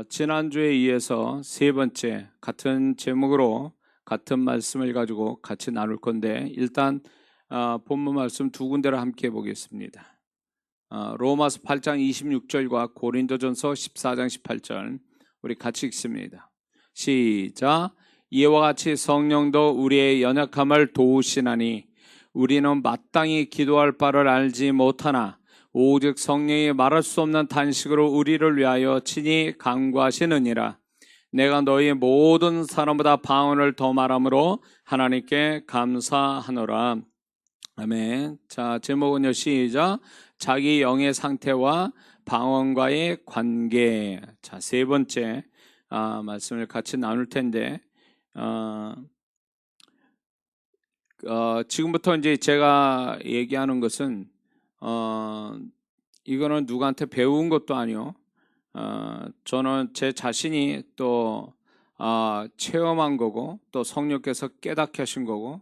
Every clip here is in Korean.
지난주에 이어서 세 번째 같은 제목으로 같은 말씀을 가지고 같이 나눌 건데 일단 본문 말씀 두 군데를 함께 보겠습니다. 로마서 8장 26절과 고린도전서 14장 18절 우리 같이 읽습니다. 시작. 이와 같이 성령도 우리의 연약함을 도우시나니 우리는 마땅히 기도할 바를 알지 못하나 오직 성령이 말할 수 없는 탄식으로 우리를 위하여 친히 간구하시느니라. 내가 너희 모든 사람보다 방언을 더 말함으로 하나님께 감사하노라. 아멘. 자, 제목은요, 시작. 자기 영의 상태와 방언과의 관계. 자, 세 번째 말씀을 같이 나눌 텐데 지금부터 이제 제가 얘기하는 것은 이거는 누구한테 배운 것도 아니요. 저는 제 자신이 또 체험한 거고 또 성령께서 깨닫게 하신 거고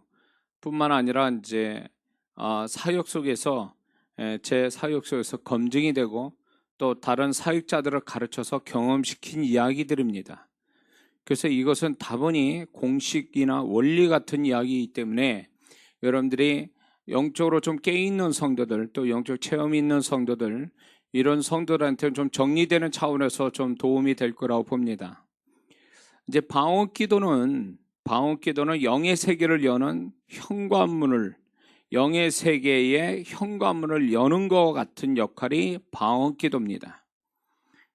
뿐만 아니라 이제 사역 속에서 제 사역 속에서 검증이 되고 또 다른 사역자들을 가르쳐서 경험시킨 이야기들입니다. 그래서 이것은 다분히 공식이나 원리 같은 이야기이기 때문에 여러분들이 영적으로 좀 깨있는 성도들 또 영적 체험이 있는 성도들 이런 성도들한테는 좀 정리되는 차원에서 좀 도움이 될 거라고 봅니다. 이제 방언 기도는 영의 세계를 여는 현관문을 영의 세계의 현관문을 여는 것 같은 역할이 방언 기도입니다.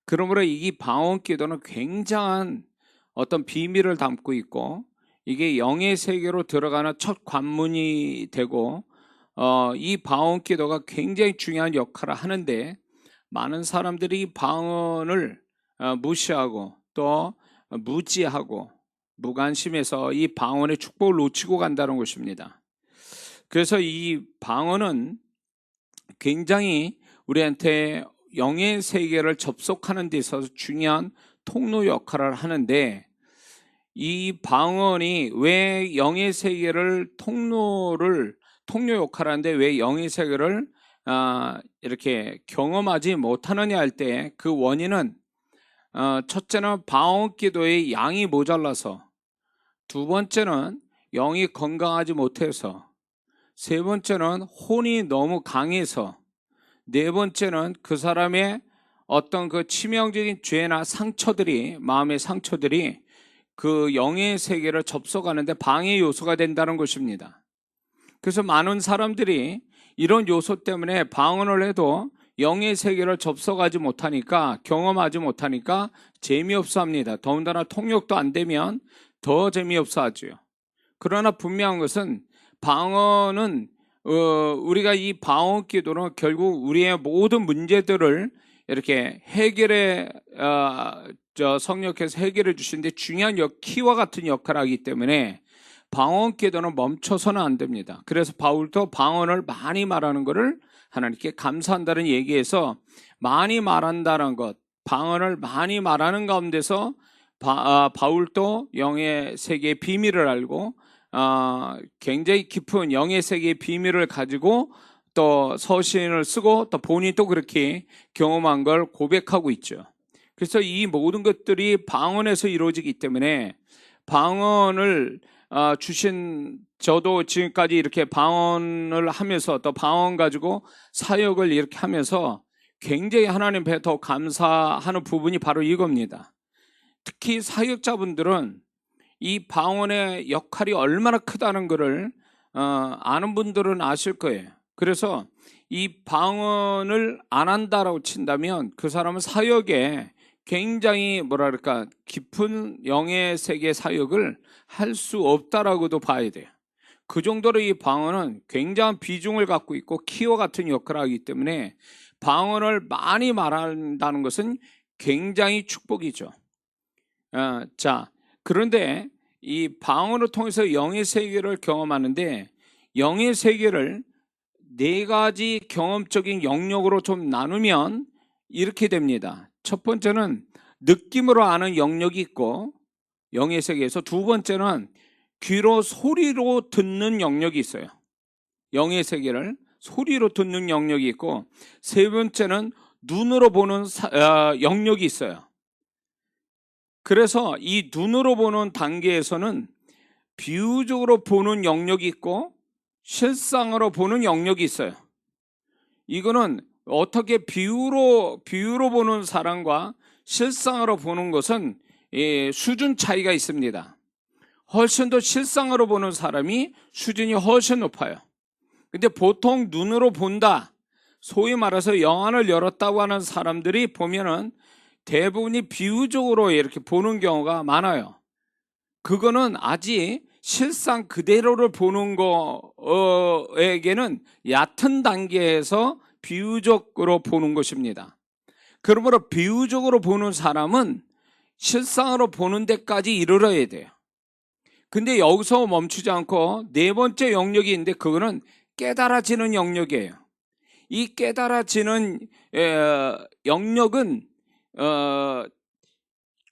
그러므로 이 방언 기도는 굉장한 어떤 비밀을 담고 있고 이게 영의 세계로 들어가는 첫 관문이 되고 이 방언 기도가 굉장히 중요한 역할을 하는데 많은 사람들이 방언을 무시하고 또 무지하고 무관심해서 이 방언의 축복을 놓치고 간다는 것입니다. 그래서 이 방언은 굉장히 우리한테 영의 세계를 접속하는 데 있어서 중요한 통로 역할을 하는데 이 방언이 왜 영의 세계를 통로 역할을 하는데 왜 영의 세계를 이렇게 경험하지 못하느냐 할 때 그 원인은 첫째는 방언 기도의 양이 모자라서, 두 번째는 영이 건강하지 못해서, 세 번째는 혼이 너무 강해서, 네 번째는 그 사람의 어떤 그 치명적인 죄나 상처들이 마음의 상처들이 그 영의 세계를 접속하는데 방해 요소가 된다는 것입니다. 그래서 많은 사람들이 이런 요소 때문에 방언을 해도 영의 세계를 접속하지 못하니까 경험하지 못하니까 재미없어 합니다. 더군다나 통역도 안 되면 더 재미없어 하죠. 그러나 분명한 것은 방언은 우리가 이 방언 기도는 결국 우리의 모든 문제들을 이렇게 해결해 성령께서 해결해 주시는데 중요한 키와 같은 역할을 하기 때문에 방언 기도는 멈춰서는 안 됩니다. 그래서 바울도 방언을 많이 말하는 것을 하나님께 감사한다는 얘기에서 많이 말한다는 것, 방언을 많이 말하는 가운데서 바울도 영의 세계의 비밀을 알고 굉장히 깊은 영의 세계의 비밀을 가지고 또 서신을 쓰고 또 본인이 또 그렇게 경험한 걸 고백하고 있죠. 그래서 이 모든 것들이 방언에서 이루어지기 때문에 방언을 주신 저도 지금까지 이렇게 방언을 하면서 또 방언 가지고 사역을 이렇게 하면서 굉장히 하나님 앞에 더 감사하는 부분이 바로 이겁니다. 특히 사역자분들은 이 방언의 역할이 얼마나 크다는 것을 아는 분들은 아실 거예요. 그래서 이 방언을 안 한다라고 친다면 그 사람은 사역에 굉장히 깊은 영의 세계 사역을 할 수 없다라고도 봐야 돼요. 그 정도로 이 방언은 굉장한 비중을 갖고 있고 키와 같은 역할을 하기 때문에 방언을 많이 말한다는 것은 굉장히 축복이죠. 자, 그런데 이 방언을 통해서 영의 세계를 경험하는데 영의 세계를 네 가지 경험적인 영역으로 좀 나누면 이렇게 됩니다. 첫 번째는 느낌으로 아는 영역이 있고 영의 세계에서, 두 번째는 귀로 소리로 듣는 영역이 있어요. 영의 세계를 소리로 듣는 영역이 있고, 세 번째는 눈으로 보는 영역이 있어요. 그래서 이 눈으로 보는 단계에서는 비유적으로 보는 영역이 있고 실상으로 보는 영역이 있어요. 이거는 어떻게 비유로 보는 사람과 실상으로 보는 것은 수준 차이가 있습니다. 훨씬 더 실상으로 보는 사람이 수준이 훨씬 높아요. 근데 보통 눈으로 본다, 소위 말해서 영안을 열었다고 하는 사람들이 보면은 대부분이 비유적으로 이렇게 보는 경우가 많아요. 그거는 아직 실상 그대로를 보는 거에게는 얕은 단계에서 비유적으로 보는 것입니다. 그러므로 비유적으로 보는 사람은 실상으로 보는 데까지 이르러야 돼요. 근데 여기서 멈추지 않고 네 번째 영역이 있는데 그거는 깨달아지는 영역이에요. 이 깨달아지는 영역은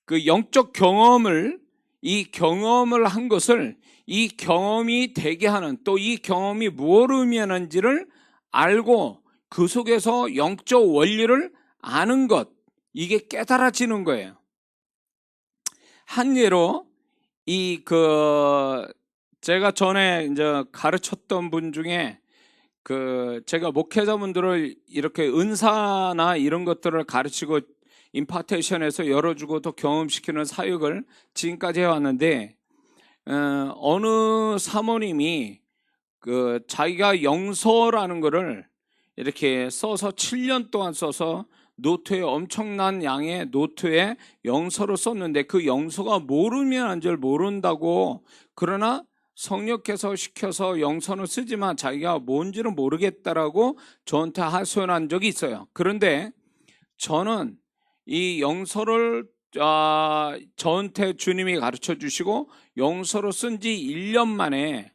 그 영적 경험을, 이 경험을 한 것을 이 경험이 되게 하는, 또 이 경험이 무엇을 의미하는지를 알고 그 속에서 영적 원리를 아는 것, 이게 깨달아지는 거예요. 한 예로 제가 전에 이제 가르쳤던 분 중에 제가 목회자분들을 이렇게 은사나 이런 것들을 가르치고 임파테이션에서 열어주고 또 경험시키는 사역을 지금까지 해왔는데, 어느 사모님이 자기가 영서라는 거를 이렇게 써서 7년 동안 써서 노트에, 엄청난 양의 노트에 영서를 썼는데 그 영서가 뭘 의미하는 줄 모른다고, 그러나 성령께서 시켜서 영서는 쓰지만 자기가 뭔지는 모르겠다라고 저한테 하소연한 적이 있어요. 그런데 저는 이 영서를 저한테 주님이 가르쳐 주시고 영서로 쓴 지 1년 만에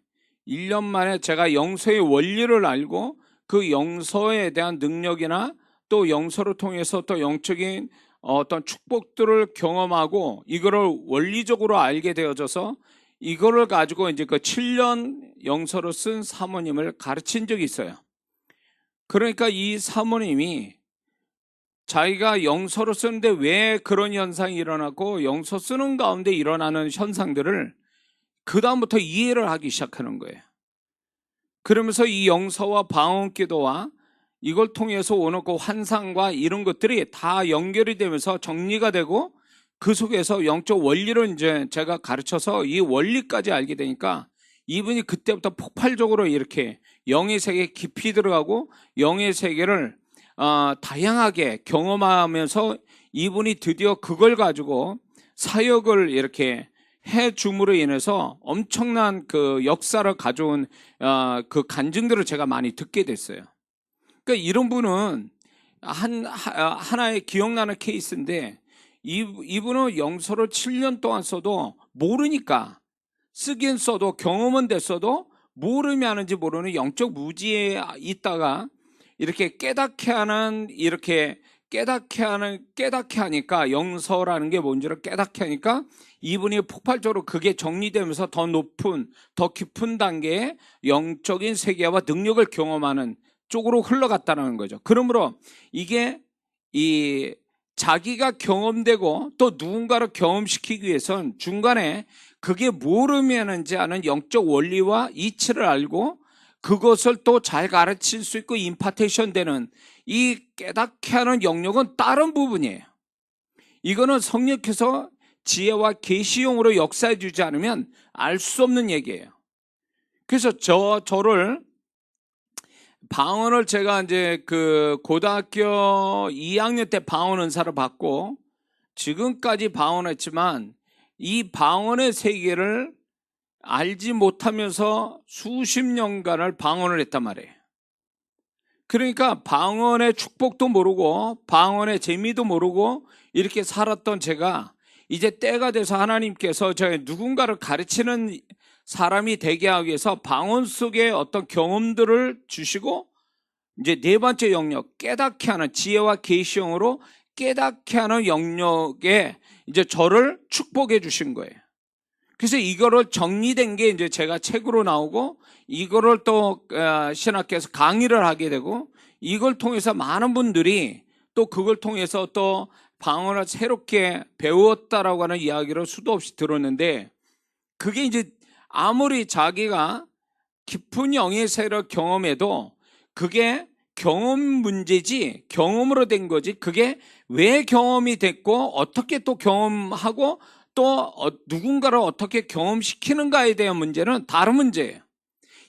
제가 영서의 원리를 알고 그 영서에 대한 능력이나 또 영서를 통해서 또 영적인 어떤 축복들을 경험하고 이거를 원리적으로 알게 되어져서 이거를 가지고 이제 그 7년 영서를 쓴 사모님을 가르친 적이 있어요. 그러니까 이 사모님이 자기가 영서를 쓰는데 왜 그런 현상이 일어나고 영서 쓰는 가운데 일어나는 현상들을 그 다음부터 이해를 하기 시작하는 거예요. 그러면서 이 영서와 방언 기도와 이걸 통해서 오는 그 환상과 이런 것들이 다 연결이 되면서 정리가 되고 그 속에서 영적 원리를 이제 제가 가르쳐서 이 원리까지 알게 되니까 이분이 그때부터 폭발적으로 이렇게 영의 세계에 깊이 들어가고 영의 세계를 다양하게 경험하면서 이분이 드디어 그걸 가지고 사역을 이렇게 해줌으로 인해서 엄청난 그 역사를 가져온 그 간증들을 제가 많이 듣게 됐어요. 그러니까 이런 분은 하나의 기억나는 케이스인데 이분은 영서를 7년 동안 써도 모르니까, 쓰긴 써도 경험은 됐어도 뭘 의미하는지 모르는 영적 무지에 있다가 이렇게 깨닫게 하니까, 영서라는 게 뭔지를 깨닫게 하니까 이분이 폭발적으로 그게 정리되면서 더 높은, 더 깊은 단계의 영적인 세계와 능력을 경험하는 쪽으로 흘러갔다는 거죠. 그러므로 이게 자기가 경험되고 또 누군가를 경험시키기 위해서는 중간에 그게 뭘 의미하는지 아는 영적 원리와 이치를 알고 그것을 또 잘 가르칠 수 있고 임파테이션 되는 이 깨닫게 하는 영역은 다른 부분이에요. 이거는 성령께서 지혜와 계시용으로 역사해 주지 않으면 알 수 없는 얘기예요. 그래서 저를 방언을 제가 이제 고등학교 2학년 때 방언 은사를 받고 지금까지 방언했지만 이 방언의 세계를 알지 못하면서 수십 년간을 방언을 했단 말이에요. 그러니까 방언의 축복도 모르고 방언의 재미도 모르고 이렇게 살았던 제가 이제 때가 돼서 하나님께서 누군가를 가르치는 사람이 되게 하기 위해서 방언 속에 어떤 경험들을 주시고 이제 네 번째 영역, 깨닫게 하는, 지혜와 계시형으로 깨닫게 하는 영역에 이제 저를 축복해 주신 거예요. 그래서 이거를 정리된 게 이제 제가 책으로 나오고 이거를 또 신학교에서 강의를 하게 되고 이걸 통해서 많은 분들이 또 그걸 통해서 또 방언을 새롭게 배웠다라고 하는 이야기를 수도 없이 들었는데, 그게 이제 아무리 자기가 깊은 영의 세계를 경험해도 그게 경험 문제지, 경험으로 된 거지, 그게 왜 경험이 됐고 어떻게 또 경험하고 또 누군가를 어떻게 경험시키는가에 대한 문제는 다른 문제예요.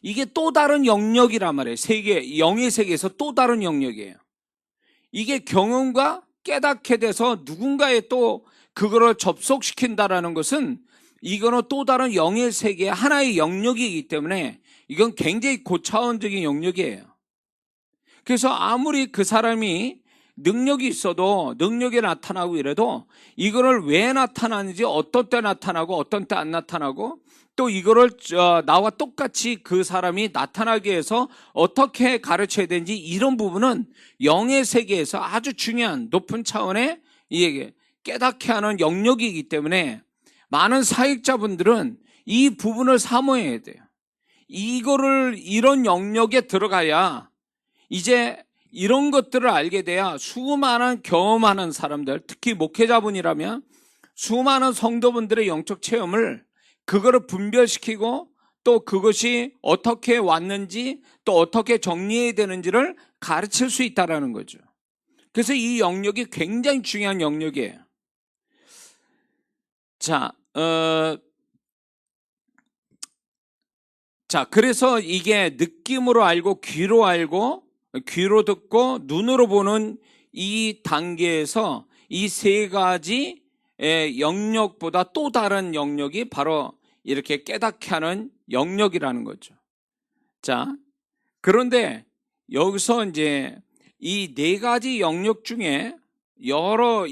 이게 또 다른 영역이란 말이에요. 세계, 영의 세계에서 또 다른 영역이에요. 이게 경험과 깨닫게 돼서 누군가에 또 그거를 접속시킨다라는 것은 이거는 또 다른 영의 세계의 하나의 영역이기 때문에 이건 굉장히 고차원적인 영역이에요. 그래서 아무리 그 사람이 능력이 있어도, 능력이 나타나고 이래도 이거를 왜 나타나는지, 어떤 때 나타나고 어떤 때 안 나타나고, 또 이거를 나와 똑같이 그 사람이 나타나게 해서 어떻게 가르쳐야 되는지, 이런 부분은 영의 세계에서 아주 중요한 높은 차원의 깨닫게 하는 영역이기 때문에 많은 사역자분들은 이 부분을 사모해야 돼요. 이거를, 이런 영역에 들어가야, 이제 이런 것들을 알게 돼야 수많은 경험하는 사람들, 특히 목회자분이라면 수많은 성도분들의 영적 체험을, 그거를 분별시키고 또 그것이 어떻게 왔는지 또 어떻게 정리해야 되는지를 가르칠 수 있다는 거죠. 그래서 이 영역이 굉장히 중요한 영역이에요. 그래서 이게 느낌으로 알고 귀로 알고 귀로 듣고 눈으로 보는 이 단계에서 이 세 가지 영역보다 또 다른 영역이 바로 이렇게 깨닫게 하는 영역이라는 거죠. 자, 그런데 여기서 이제 이 네 가지 영역 중에 여러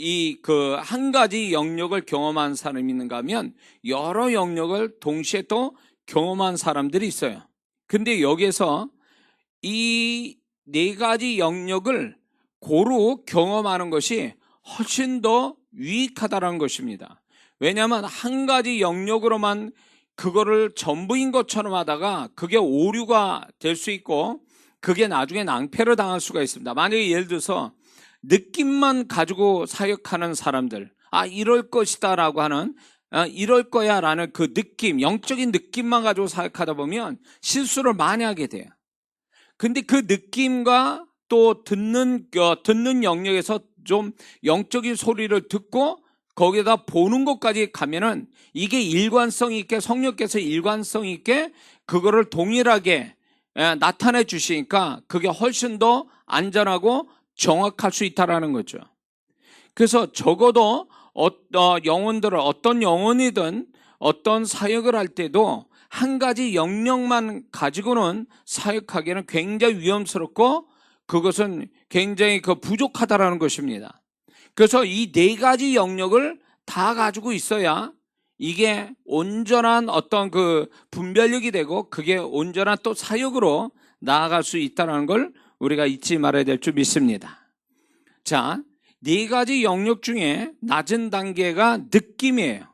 한 가지 영역을 경험한 사람이 있는가 하면 여러 영역을 동시에 또 경험한 사람들이 있어요. 근데 여기에서 이 네 가지 영역을 고루 경험하는 것이 훨씬 더 유익하다는 것입니다. 왜냐하면 한 가지 영역으로만 그거를 전부인 것처럼 하다가 그게 오류가 될 수 있고 그게 나중에 낭패를 당할 수가 있습니다. 만약에 예를 들어서 느낌만 가지고 사역하는 사람들, 이럴 것이다 라고 하는, 이럴 거야 라는 그 느낌, 영적인 느낌만 가지고 사역하다 보면 실수를 많이 하게 돼요. 근데 그 느낌과 또 듣는 영역에서 좀 영적인 소리를 듣고 거기에다 보는 것까지 가면은 이게 일관성 있게, 성령께서 일관성 있게 그거를 동일하게 나타내 주시니까 그게 훨씬 더 안전하고 정확할 수 있다라는 거죠. 그래서 적어도 영혼들을, 어떤 영혼이든 어떤 사역을 할 때도 한 가지 영역만 가지고는 사역하기는 굉장히 위험스럽고 그것은 굉장히 부족하다라는 것입니다. 그래서 이 네 가지 영역을 다 가지고 있어야 이게 온전한 어떤 분별력이 되고 그게 온전한 또 사역으로 나아갈 수 있다는 걸 우리가 잊지 말아야 될 줄 믿습니다. 자, 네 가지 영역 중에 낮은 단계가 느낌이에요.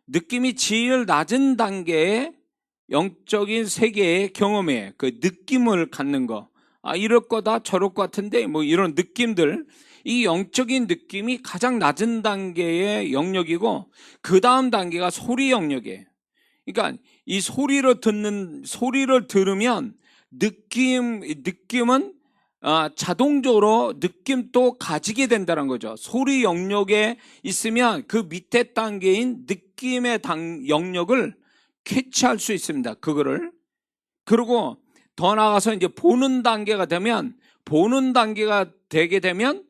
느낌이 제일 낮은 단계의 영적인 세계의 경험이에요. 그 느낌을 갖는 거. 이럴 거다, 저럴 것 같은데, 이런 느낌들. 이 영적인 느낌이 가장 낮은 단계의 영역이고, 그 다음 단계가 소리 영역이에요. 그러니까 이 소리를 들으면 느낌은 자동적으로 느낌도 가지게 된다는 거죠. 소리 영역에 있으면 그 밑에 단계인 느낌의 영역을 캐치할 수 있습니다. 그거를. 그리고 더 나아가서 이제 보는 단계가 되게 되면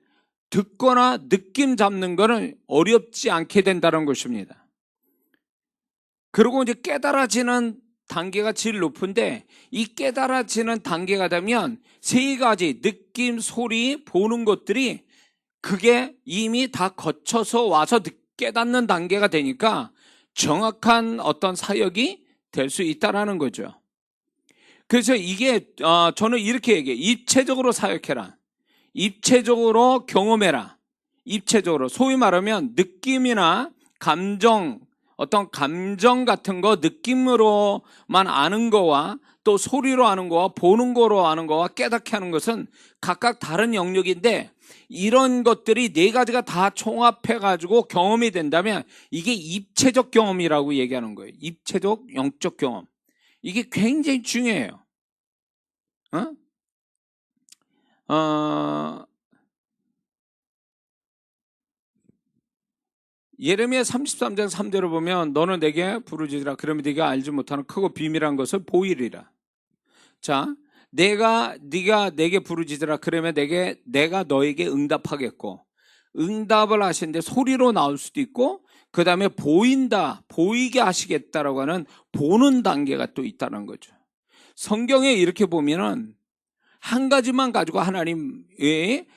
듣거나 느낌 잡는 거는 어렵지 않게 된다는 것입니다. 그리고 이제 깨달아지는 단계가 제일 높은데, 이 깨달아지는 단계가 되면 세 가지 느낌, 소리, 보는 것들이 그게 이미 다 거쳐서 와서 깨닫는 단계가 되니까 정확한 어떤 사역이 될 수 있다라는 거죠. 그래서 이게 저는 이렇게 얘기해요. 입체적으로 사역해라. 입체적으로 경험해라. 입체적으로. 소위 말하면 느낌이나 감정, 어떤 감정 같은 거 느낌으로만 아는 거와 또 소리로 아는 거와 보는 거로 아는 거와 깨닫게 하는 것은 각각 다른 영역인데, 이런 것들이 네 가지가 다 총합해가지고 경험이 된다면 이게 입체적 경험이라고 얘기하는 거예요. 입체적 영적 경험. 이게 굉장히 중요해요. 예레미야 33장 3절을 보면 너는 내게 부르짖으라 그러면 네가 알지 못하는 크고 비밀한 것을 보이리라. 자, 네가 내게 부르짖으라 그러면 내가 너에게 응답하겠고, 응답을 하시는데 소리로 나올 수도 있고, 그 다음에 보이게 하시겠다라고 하는 보는 단계가 또 있다는 거죠. 성경에 이렇게 보면은 한 가지만 가지고 하나님의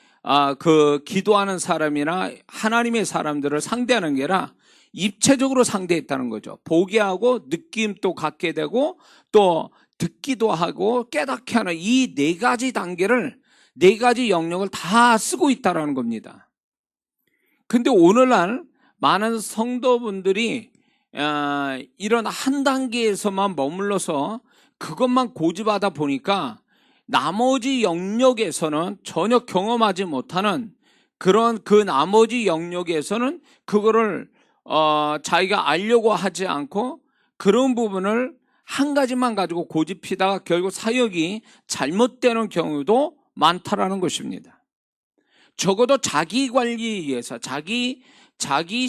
그 기도하는 사람이나 하나님의 사람들을 상대하는 게 아니라 입체적으로 상대했다는 거죠. 보게 하고 느낌도 갖게 되고 또 듣기도 하고 깨닫게 하는 이 네 가지 단계를, 네 가지 영역을 다 쓰고 있다는 겁니다. 근데 오늘날 많은 성도분들이 이런 한 단계에서만 머물러서 그것만 고집하다 보니까 나머지 영역에서는 전혀 경험하지 못하는 그런 그 나머지 영역에서는 그거를 자기가 알려고 하지 않고 그런 부분을 한 가지만 가지고 고집히다가 결국 사역이 잘못되는 경우도 많다라는 것입니다. 적어도 자기 관리에 의해서 자기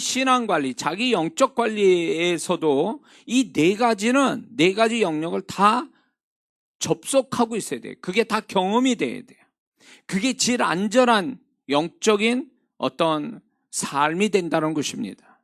신앙 관리, 자기 영적 관리에서도 이 네 가지 영역을 다 접속하고 있어야 돼요. 그게 다 경험이 돼야 돼요. 그게 제일 안전한 영적인 어떤 삶이 된다는 것입니다.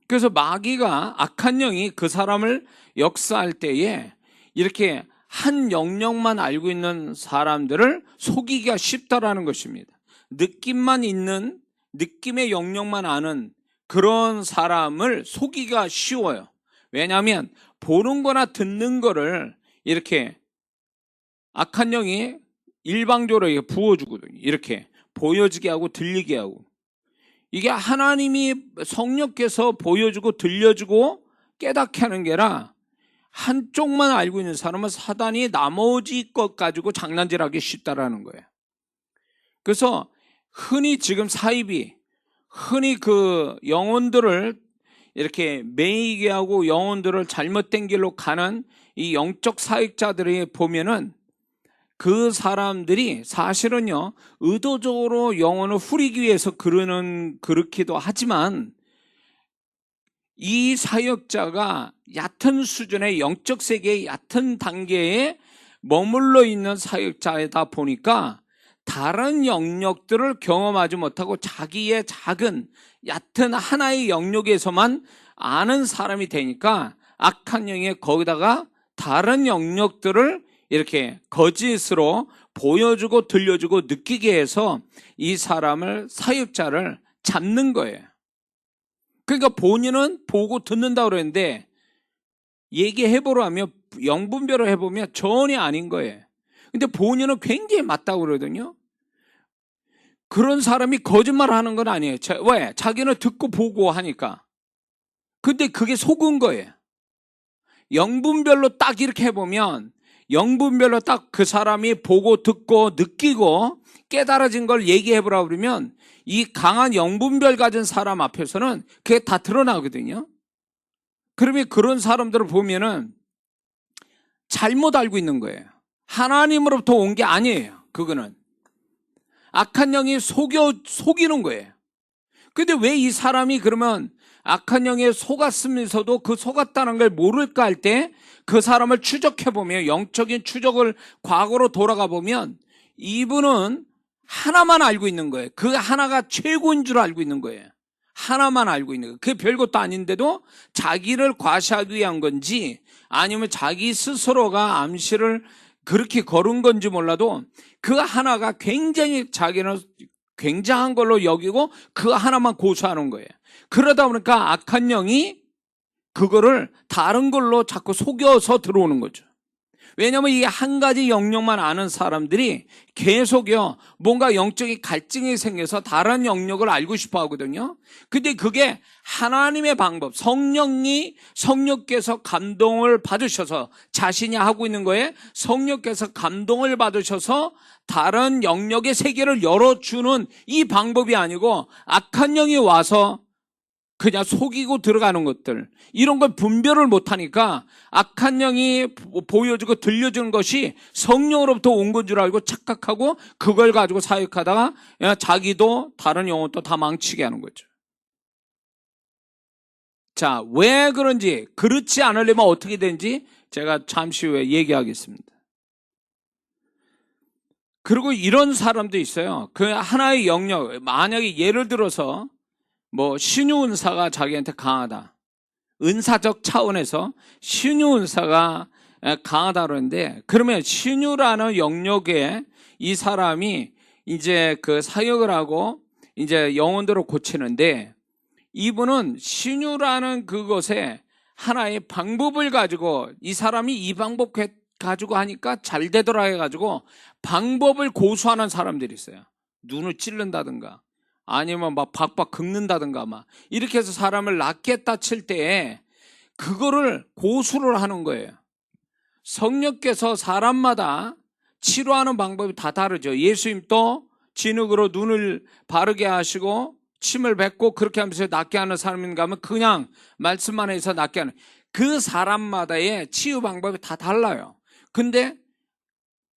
그래서 마귀가, 악한 영이 그 사람을 역사할 때에 이렇게 한 영역만 알고 있는 사람들을 속이기가 쉽다라는 것입니다. 느낌만 있는, 느낌의 영역만 아는 그런 사람을 속이기가 쉬워요. 왜냐하면 보는 거나 듣는 거를 이렇게 악한 영이 일방적으로 부어주거든요. 이렇게 보여지게 하고 들리게 하고. 이게 하나님이 성령께서 보여주고 들려주고 깨닫게 하는 게 아니라 한쪽만 알고 있는 사람은 사단이 나머지 것 가지고 장난질하기 쉽다라는 거예요. 그래서 흔히 지금 사입이 흔히 그 영혼들을 이렇게 매이게 하고 영혼들을 잘못된 길로 가는 이 영적 사역자들이 보면은 그 사람들이 사실은요 의도적으로 영혼을 후리기 위해서 그렇기도 하지만 이 사역자가 얕은 수준의 영적 세계의 얕은 단계에 머물러 있는 사역자이다 보니까 다른 영역들을 경험하지 못하고 자기의 작은 얕은 하나의 영역에서만 아는 사람이 되니까 악한 영이 거기다가 다른 영역들을 이렇게 거짓으로 보여주고 들려주고 느끼게 해서 이 사람을, 사역자를 잡는 거예요. 그러니까 본인은 보고 듣는다고 그랬는데 얘기해보려 하면 영분별을 해보면 전혀 아닌 거예요. 근데 본인은 굉장히 맞다고 그러거든요. 그런 사람이 거짓말 하는 건 아니에요. 왜? 자기는 듣고 보고 하니까. 근데 그게 속은 거예요. 영분별로 딱 이렇게 해보면 영분별로 딱 그 사람이 보고 듣고 느끼고 깨달아진 걸 얘기해보라 그러면 이 강한 영분별 가진 사람 앞에서는 그게 다 드러나거든요. 그러면 그런 사람들을 보면은 잘못 알고 있는 거예요. 하나님으로부터 온 게 아니에요. 그거는 악한 영이 속이는 거예요. 근데 왜 이 사람이 그러면 악한 영에 속았으면서도 그 속았다는 걸 모를까 할 때 그 사람을 추적해보면, 영적인 추적을 과거로 돌아가 보면 이분은 하나만 알고 있는 거예요. 그 하나가 최고인 줄 알고 있는 거예요. 하나만 알고 있는 거예요. 그게 별것도 아닌데도 자기를 과시하기 위한 건지 아니면 자기 스스로가 암시를 그렇게 걸은 건지 몰라도 그 하나가 굉장히 자기는 굉장한 걸로 여기고 그 하나만 고수하는 거예요. 그러다 보니까 악한 영이 그거를 다른 걸로 자꾸 속여서 들어오는 거죠. 왜냐하면 이 한 가지 영역만 아는 사람들이 계속요 뭔가 영적인 갈증이 생겨서 다른 영역을 알고 싶어 하거든요. 근데 그게 하나님의 방법, 성령께서 감동을 받으셔서 자신이 하고 있는 거에 성령께서 감동을 받으셔서 다른 영역의 세계를 열어주는 이 방법이 아니고 악한 영이 와서 그냥 속이고 들어가는 것들, 이런 걸 분별을 못하니까 악한 영이 보여주고 들려주는 것이 성령으로부터 온 건 줄 알고 착각하고 그걸 가지고 사역하다가 자기도 다른 영혼도 다 망치게 하는 거죠. 자, 왜 그런지, 그렇지 않으려면 어떻게 되는지 제가 잠시 후에 얘기하겠습니다. 그리고 이런 사람도 있어요. 그 하나의 영역, 만약에 예를 들어서 뭐 신유 은사가 자기한테 강하다, 은사적 차원에서 신유 은사가 강하다 그러는데, 그러면 신유라는 영역에 이 사람이 이제 그 사역을 하고 이제 영혼들을 고치는데, 이분은 신유라는 그것에 하나의 방법을 가지고 이 사람이 이 방법 가지고 하니까 잘 되더라 해가지고 방법을 고수하는 사람들이 있어요. 눈을 찌른다든가 아니면 막 박박 긁는다든가 막 이렇게 해서 사람을 낫겠다 칠 때에 그거를 고수를 하는 거예요. 성령께서 사람마다 치료하는 방법이 다 다르죠. 예수님도 진흙으로 눈을 바르게 하시고 침을 뱉고 그렇게 하면서 낫게 하는 사람인가 하면 그냥 말씀만 해서 낫게 하는, 그 사람마다의 치유 방법이 다 달라요. 근데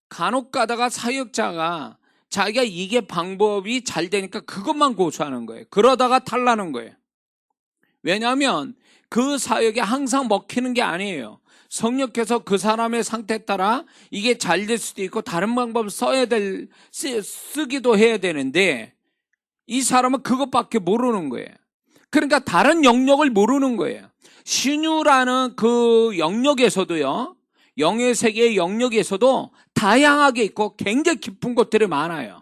간혹 가다가 사역자가 자기가 이게 방법이 잘 되니까 그것만 고수하는 거예요. 그러다가 탈나는 거예요. 왜냐하면 그 사역이 항상 먹히는 게 아니에요. 성령께서 그 사람의 상태에 따라 이게 잘 될 수도 있고 다른 방법을 쓰기도 해야 되는데 이 사람은 그것밖에 모르는 거예요. 그러니까 다른 영역을 모르는 거예요. 신유라는 그 영역에서도요, 영의 세계의 영역에서도 다양하게 있고 굉장히 깊은 것들이 많아요.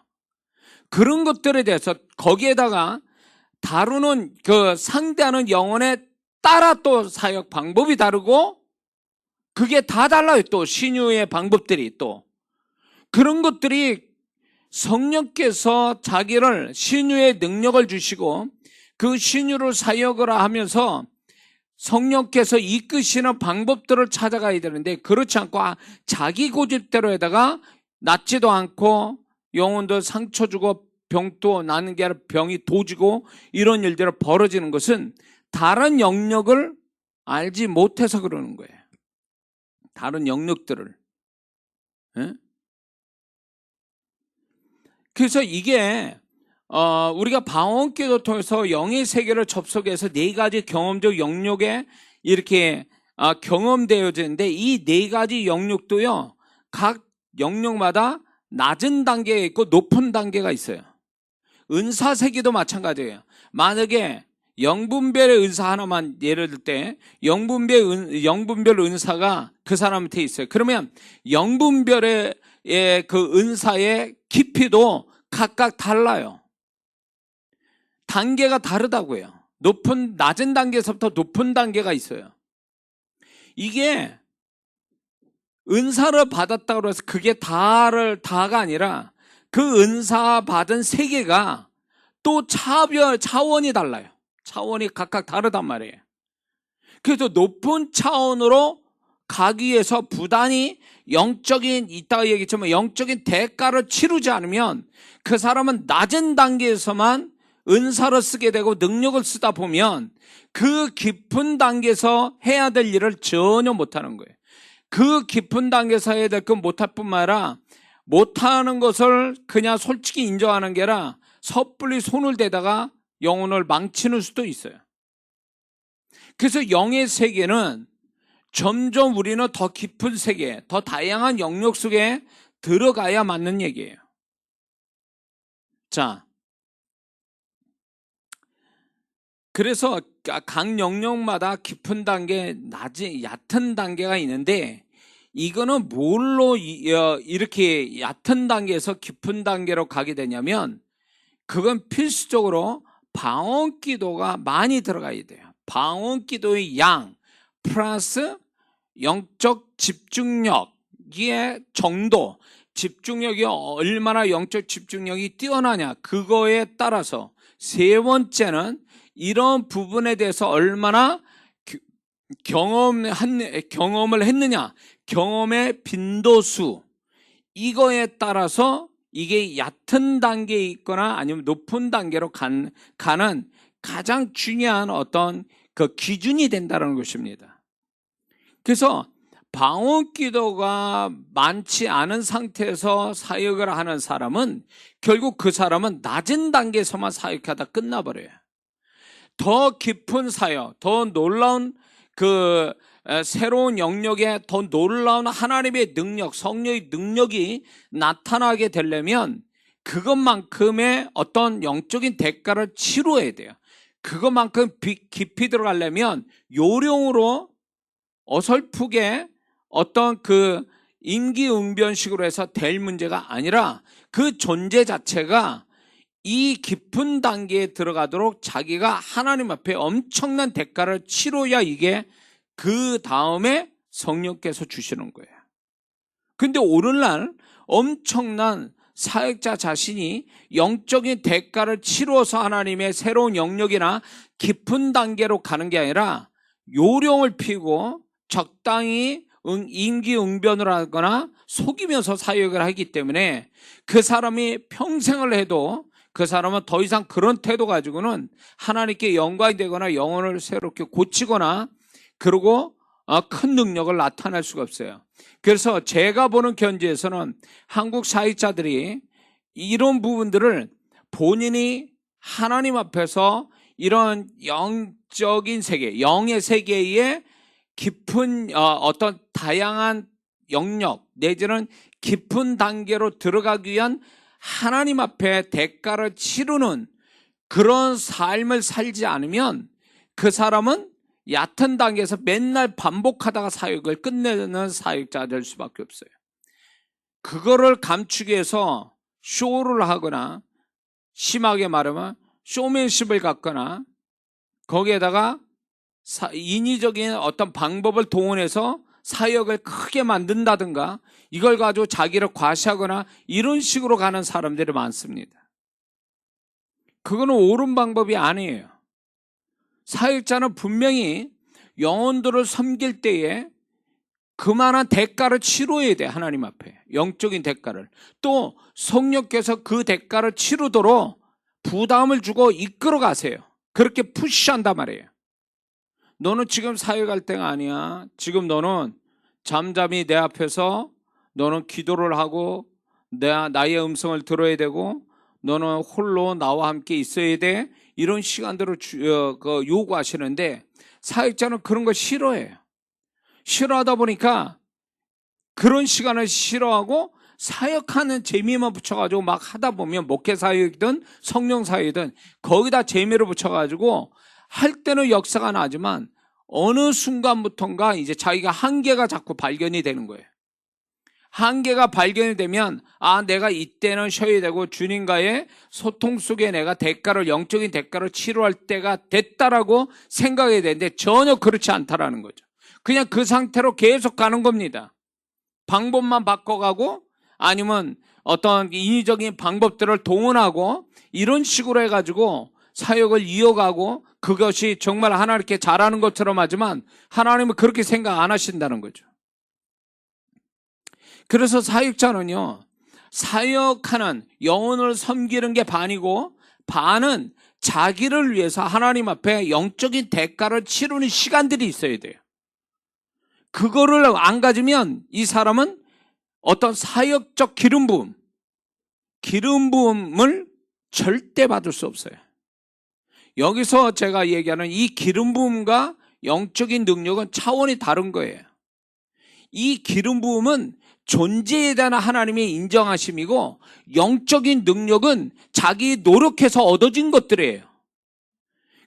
그런 것들에 대해서 거기에다가 다루는 그 상대하는 영혼에 따라 또 사역 방법이 다르고 그게 다 달라요. 또 신유의 방법들이 또 그런 것들이 성령께서 자기를 신유의 능력을 주시고 그 신유를 사역을 하면서 성령께서 이끄시는 방법들을 찾아가야 되는데, 그렇지 않고 자기 고집대로에다가 낫지도 않고 영혼도 상처 주고 병도 나는 게 아니라 병이 도지고 이런 일들이 벌어지는 것은 다른 영역을 알지 못해서 그러는 거예요. 다른 영역들을. 그래서 이게 우리가 방언기도 통해서 영의 세계를 접속해서 네 가지 경험적 영역에 이렇게 경험되어지는데, 이 네 가지 영역도요 각 영역마다 낮은 단계가 있고 높은 단계가 있어요. 은사 세계도 마찬가지예요. 만약에 영분별의 은사 하나만 예를 들 때 영분별 은사가 그 사람한테 있어요. 그러면 영분별의 그 은사의 깊이도 각각 달라요. 단계가 다르다고요. 낮은 단계에서부터 높은 단계가 있어요. 이게 은사를 받았다고 해서 그게 다가 아니라 그 은사 받은 세계가 또 차원이 달라요. 차원이 각각 다르단 말이에요. 그래서 높은 차원으로 가기 위해서 부단히 이따가 얘기했지만 영적인 대가를 치르지 않으면 그 사람은 낮은 단계에서만 은사를 쓰게 되고 능력을 쓰다 보면 그 깊은 단계에서 해야 될 일을 전혀 못하는 거예요. 그 깊은 단계에서 해야 될 건 못할 뿐만 아니라 못하는 것을 그냥 솔직히 인정하는 게 아니라 섣불리 손을 대다가 영혼을 망치는 수도 있어요. 그래서 영의 세계는 점점 우리는 더 깊은 세계, 더 다양한 영역 속에 들어가야 맞는 얘기예요. 자, 그래서 각 영역마다 깊은 단계, 얕은 단계가 있는데, 이거는 뭘로 이렇게 얕은 단계에서 깊은 단계로 가게 되냐면, 그건 필수적으로 방언 기도가 많이 들어가야 돼요. 방언 기도의 양 플러스 영적 집중력, 집중력의 정도, 집중력이 얼마나 영적 집중력이 뛰어나냐, 그거에 따라서 세 번째는 이런 부분에 대해서 얼마나 경험을 했느냐, 경험의 빈도수, 이거에 따라서 이게 얕은 단계에 있거나 아니면 높은 단계로 가는 가장 중요한 어떤 그 기준이 된다는 것입니다. 그래서 방언 기도가 많지 않은 상태에서 사역을 하는 사람은 결국 그 사람은 낮은 단계에서만 사역하다 끝나버려요. 더 깊은 사역, 더 놀라운 그 새로운 영역에 더 놀라운 하나님의 능력, 성령의 능력이 나타나게 되려면 그것만큼의 어떤 영적인 대가를 치러야 돼요. 그것만큼 깊이 들어가려면 요령으로 어설프게 어떤 그 임기응변식으로 해서 될 문제가 아니라 그 존재 자체가 이 깊은 단계에 들어가도록 자기가 하나님 앞에 엄청난 대가를 치러야 이게 그 다음에 성령께서 주시는 거예요. 근데 오늘날 엄청난 사역자 자신이 영적인 대가를 치러서 하나님의 새로운 영역이나 깊은 단계로 가는 게 아니라 요령을 피고 적당히 임기응변을 하거나 속이면서 사역을 하기 때문에 그 사람이 평생을 해도 그 사람은 더 이상 그런 태도 가지고는 하나님께 영광이 되거나 영혼을 새롭게 고치거나 그리고 큰 능력을 나타낼 수가 없어요. 그래서 제가 보는 견지에서는 한국 사역자들이 이런 부분들을 본인이 하나님 앞에서 이런 영적인 세계, 영의 세계에 깊은 어떤 다양한 영역 내지는 깊은 단계로 들어가기 위한 하나님 앞에 대가를 치르는 그런 삶을 살지 않으면 그 사람은 얕은 단계에서 맨날 반복하다가 사역을 끝내는 사역자 될 수밖에 없어요. 그거를 감추기 위해서 쇼를 하거나 심하게 말하면 쇼맨십을 갖거나 거기에다가 인위적인 어떤 방법을 동원해서 사역을 크게 만든다든가 이걸 가지고 자기를 과시하거나 이런 식으로 가는 사람들이 많습니다. 그거는 옳은 방법이 아니에요. 사역자는 분명히 영혼들을 섬길 때에 그만한 대가를 치러야 돼. 하나님 앞에 영적인 대가를. 또 성령께서 그 대가를 치르도록 부담을 주고 이끌어 가세요. 그렇게 푸시한단 말이에요. 너는 지금 사역할 때가 아니야. 지금 너는 잠잠히 내 앞에서 너는 기도를 하고 나의 음성을 들어야 되고 너는 홀로 나와 함께 있어야 돼. 이런 시간들을 요구하시는데 사역자는 그런 거 싫어해요. 싫어하다 보니까 그런 시간을 싫어하고 사역하는 재미만 붙여가지고 막 하다 보면 목회 사역이든 성령 사역이든 거기다 재미를 붙여가지고 할 때는 역사가 나지만 어느 순간부터인가 이제 자기가 한계가 자꾸 발견이 되는 거예요. 한계가 발견이 되면 내가 이때는 쉬어야 되고 주님과의 소통 속에 내가 영적인 대가를 치료할 때가 됐다라고 생각해야 되는데 전혀 그렇지 않다라는 거죠. 그냥 그 상태로 계속 가는 겁니다. 방법만 바꿔가고 아니면 어떤 인위적인 방법들을 동원하고 이런 식으로 해가지고 사역을 이어가고 그것이 정말 하나님께 잘하는 것처럼 하지만 하나님은 그렇게 생각 안 하신다는 거죠. 그래서 사역자는요, 사역하는 영혼을 섬기는 게 반이고 반은 자기를 위해서 하나님 앞에 영적인 대가를 치르는 시간들이 있어야 돼요. 그거를 안 가지면 이 사람은 어떤 사역적 기름 부음을 절대 받을 수 없어요. 여기서 제가 얘기하는 이 기름 부음과 영적인 능력은 차원이 다른 거예요. 이 기름 부음은 존재에 대한 하나님의 인정하심이고 영적인 능력은 자기 노력해서 얻어진 것들이에요.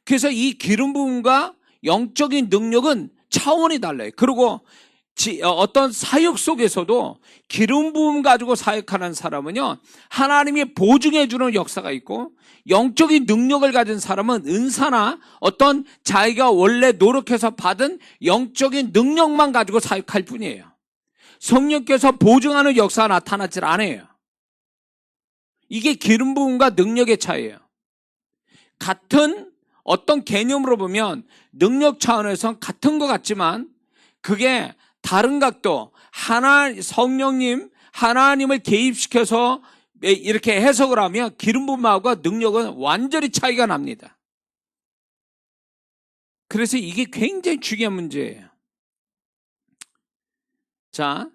그래서 이 기름 부음과 영적인 능력은 차원이 달라요. 그리고 어떤 사역 속에서도 기름 부음 가지고 사역하는 사람은요, 하나님이 보증해 주는 역사가 있고 영적인 능력을 가진 사람은 은사나 어떤 자기가 원래 노력해서 받은 영적인 능력만 가지고 사역할 뿐이에요. 성령께서 보증하는 역사가 나타나질 않아요. 이게 기름 부음과 능력의 차이예요. 같은 어떤 개념으로 보면 능력 차원에서 같은 것 같지만 그게 다른 각도, 하나님을 개입시켜서 이렇게 해석을 하면 기름 부음하고 능력은 완전히 차이가 납니다. 그래서 이게 굉장히 중요한 문제예요. 자,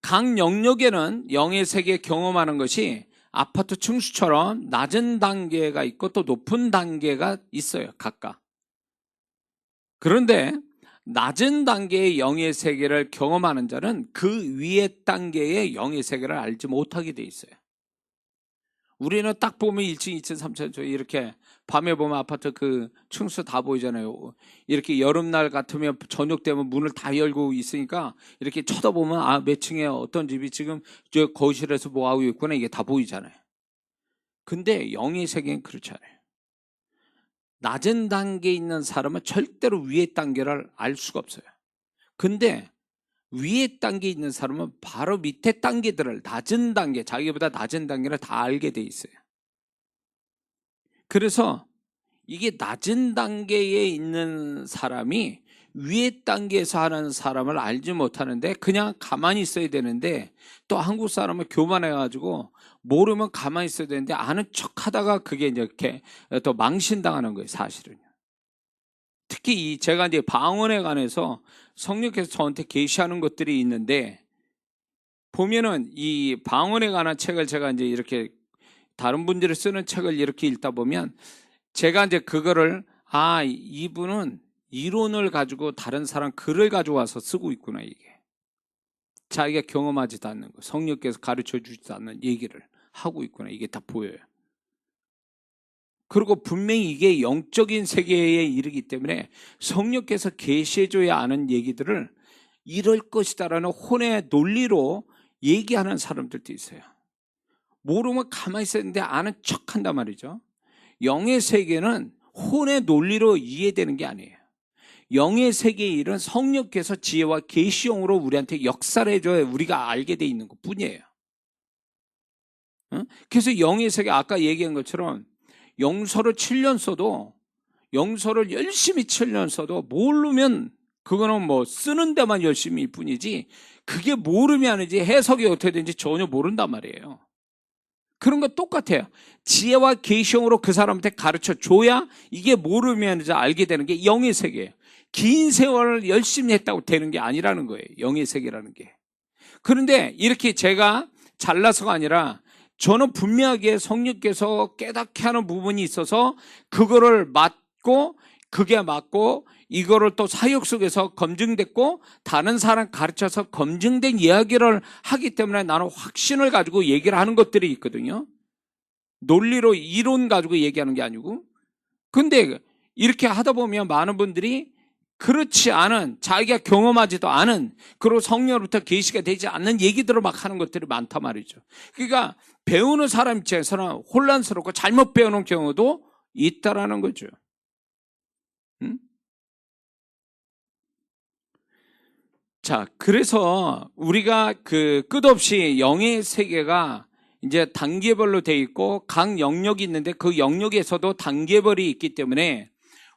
각 영역에는 영의 세계 경험하는 것이 아파트 층수처럼 낮은 단계가 있고 또 높은 단계가 있어요, 각각. 그런데 낮은 단계의 영의 세계를 경험하는 자는 그 위의 단계의 영의 세계를 알지 못하게 돼 있어요. 우리는 딱 보면 1층, 2층, 3층 이렇게 밤에 보면 아파트 그 층수 다 보이잖아요. 이렇게 여름날 같으면 저녁 되면 문을 다 열고 있으니까 이렇게 쳐다보면 아, 몇 층에 어떤 집이 지금 저 거실에서 뭐 하고 있구나 이게 다 보이잖아요. 근데 영의 세계는 그렇지 않아요. 낮은 단계에 있는 사람은 절대로 위의 단계를 알 수가 없어요. 근데 위에 단계에 있는 사람은 바로 밑에 단계들을 낮은 단계, 자기보다 낮은 단계를 다 알게 돼 있어요. 그래서 이게 낮은 단계에 있는 사람이 위에 단계에서 하는 사람을 알지 못하는데 그냥 가만히 있어야 되는데 또 한국 사람은 교만해가지고 모르면 가만히 있어야 되는데 아는 척 하다가 그게 이제 이렇게 또 망신당하는 거예요, 사실은요. 특히 제가 이제 방언에 관해서 성령께서 저한테 계시하는 것들이 있는데 보면은 이 방언에 관한 책을 제가 이제 이렇게 다른 분들이 쓰는 책을 이렇게 읽다 보면 제가 이제 그거를 이분은 이론을 가지고 다른 사람 글을 가져와서 쓰고 있구나 이게. 자기가 경험하지도 않는 거, 성령께서 가르쳐 주지도 않는 얘기를 하고 있구나 이게 다 보여요. 그리고 분명히 이게 영적인 세계에 이르기 때문에 성령께서 계시해줘야 하는 얘기들을 이럴 것이다라는 혼의 논리로 얘기하는 사람들도 있어요. 모르면 가만히 있었는데 아는 척한단 말이죠. 영의 세계는 혼의 논리로 이해되는 게 아니에요. 영의 세계의 일은 성령께서 지혜와 계시용으로 우리한테 역사를 해줘야 우리가 알게 돼 있는 것 뿐이에요. 그래서 영의 세계 아까 얘기한 것처럼 영서를 7년 써도 영서를 열심히 7년 써도 모르면 그거는 뭐 쓰는 데만 열심히일 뿐이지 그게 모르면 하는지 해석이 어떻게 되는지 전혀 모른단 말이에요. 그런 거 똑같아요. 지혜와 계시용으로 그 사람한테 가르쳐 줘야 이게 모르면 이제 알게 되는 게 영의 세계예요. 긴 세월을 열심히 했다고 되는 게 아니라는 거예요. 영의 세계라는 게. 그런데 이렇게 제가 잘나서가 아니라 저는 분명하게 성령께서 깨닫게 하는 부분이 있어서 그거를 맞고 그게 맞고 이거를 또 사역 속에서 검증됐고 다른 사람 가르쳐서 검증된 이야기를 하기 때문에 나는 확신을 가지고 얘기를 하는 것들이 있거든요. 논리로 이론 가지고 얘기하는 게 아니고. 근데 이렇게 하다 보면 많은 분들이 그렇지 않은 자기가 경험하지도 않은 그리고 성령으로부터 계시가 되지 않는 얘기들을 막 하는 것들이 많단 말이죠. 그러니까 배우는 사람 입장에서는 혼란스럽고 잘못 배우는 경우도 있다라는 거죠. 자, 그래서 우리가 그 끝없이 영의 세계가 이제 단계별로 돼 있고 각 영역이 있는데 그 영역에서도 단계별이 있기 때문에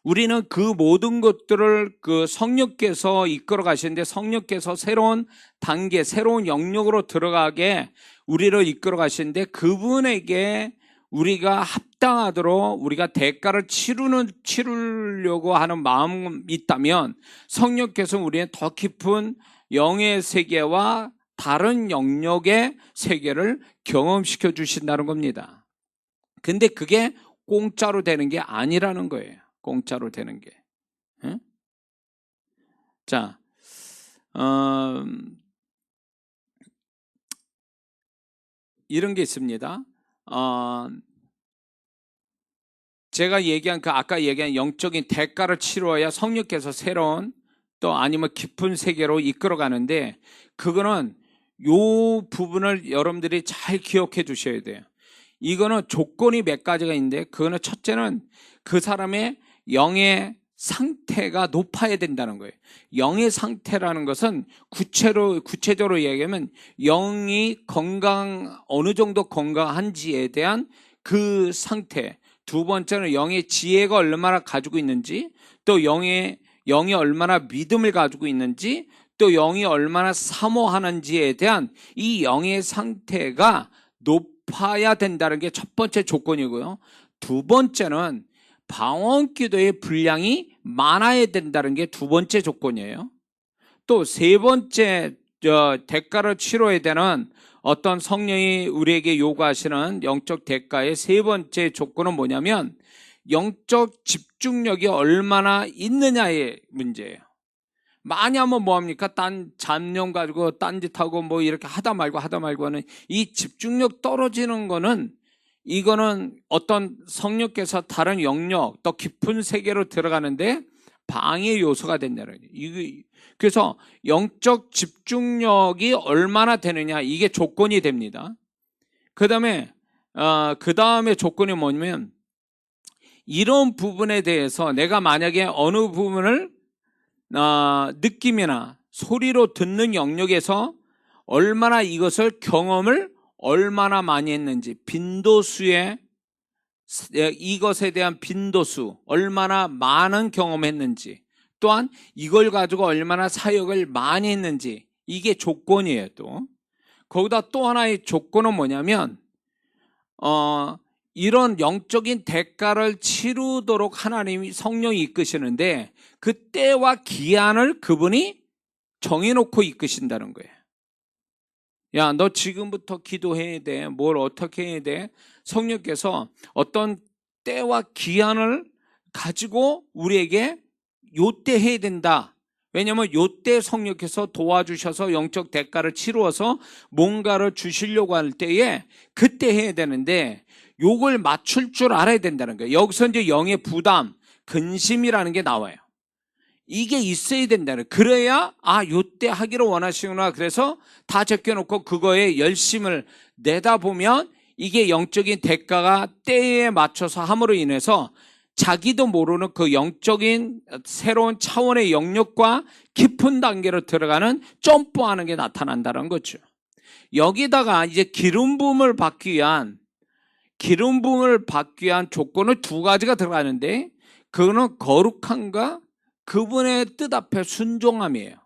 우리는 그 모든 것들을 그 성령께서 이끌어 가시는데 성령께서 새로운 단계, 새로운 영역으로 들어가게 우리를 이끌어 가시는데 그분에게 우리가 합당하도록 우리가 대가를 치르려고 하는 마음이 있다면 성령께서 우리의 더 깊은 영의 세계와 다른 영역의 세계를 경험시켜 주신다는 겁니다. 근데 그게 공짜로 되는 게 아니라는 거예요. 공짜로 되는 게. 응? 자, 이런 게 있습니다. 제가 얘기한 아까 얘기한 영적인 대가를 치루어야 성령께서 새로운 또 아니면 깊은 세계로 이끌어 가는데 그거는 요 부분을 여러분들이 잘 기억해 주셔야 돼요. 이거는 조건이 몇 가지가 있는데 그거는 첫째는 그 사람의 영의 상태가 높아야 된다는 거예요. 영의 상태라는 것은 구체적으로 이야기하면 영이 어느 정도 건강한지에 대한 그 상태. 두 번째는 영의 지혜가 얼마나 가지고 있는지, 또 영이 얼마나 믿음을 가지고 있는지, 또 영이 얼마나 사모하는지에 대한 이 영의 상태가 높아야 된다는 게 첫 번째 조건이고요. 두 번째는 방언 기도의 분량이 많아야 된다는 게 두 번째 조건이에요. 또 세 번째 대가를 치러야 되는 어떤 성령이 우리에게 요구하시는 영적 대가의 세 번째 조건은 뭐냐면 영적 집중력이 얼마나 있느냐의 문제예요. 많이 하면 뭐합니까? 잡념 가지고 딴짓하고 뭐 이렇게 하다 말고 하는 이 집중력 떨어지는 거는 이거는 어떤 성령께서 다른 영역, 더 깊은 세계로 들어가는데 방해 요소가 된다는 거예요. 그래서 영적 집중력이 얼마나 되느냐, 이게 조건이 됩니다. 그 다음에 조건이 뭐냐면 이런 부분에 대해서 내가 만약에 어느 부분을 느낌이나 소리로 듣는 영역에서 얼마나 이것을 경험을 얼마나 많이 했는지, 이것에 대한 빈도수 얼마나 많은 경험했는지, 또한 이걸 가지고 얼마나 사역을 많이 했는지, 이게 조건이에요. 또 거기다 또 하나의 조건은 뭐냐면 이런 영적인 대가를 치르도록 하나님이 성령이 이끄시는데 그 때와 기한을 그분이 정해놓고 이끄신다는 거예요. 야, 너 지금부터 기도해야 돼. 뭘 어떻게 해야 돼? 성령께서 어떤 때와 기한을 가지고 우리에게 요때 해야 된다. 왜냐하면 요때 성령께서 도와주셔서 영적 대가를 치루어서 뭔가를 주시려고 할 때에 그때 해야 되는데 요걸 맞출 줄 알아야 된다는 거예요. 여기서 이제 영의 부담, 근심이라는 게 나와요. 이게 있어야 된다는 거예요. 그래야 요때 하기를 원하시구나. 그래서 다 적혀놓고 그거에 열심을 내다보면 이게 영적인 대가가 때에 맞춰서 함으로 인해서 자기도 모르는 그 영적인 새로운 차원의 영역과 깊은 단계로 들어가는 점프하는 게 나타난다는 거죠. 여기다가 이제 기름 부음을 받기 위한 조건을 두 가지가 들어가는데 그거는 거룩함과 그분의 뜻 앞에 순종함이에요.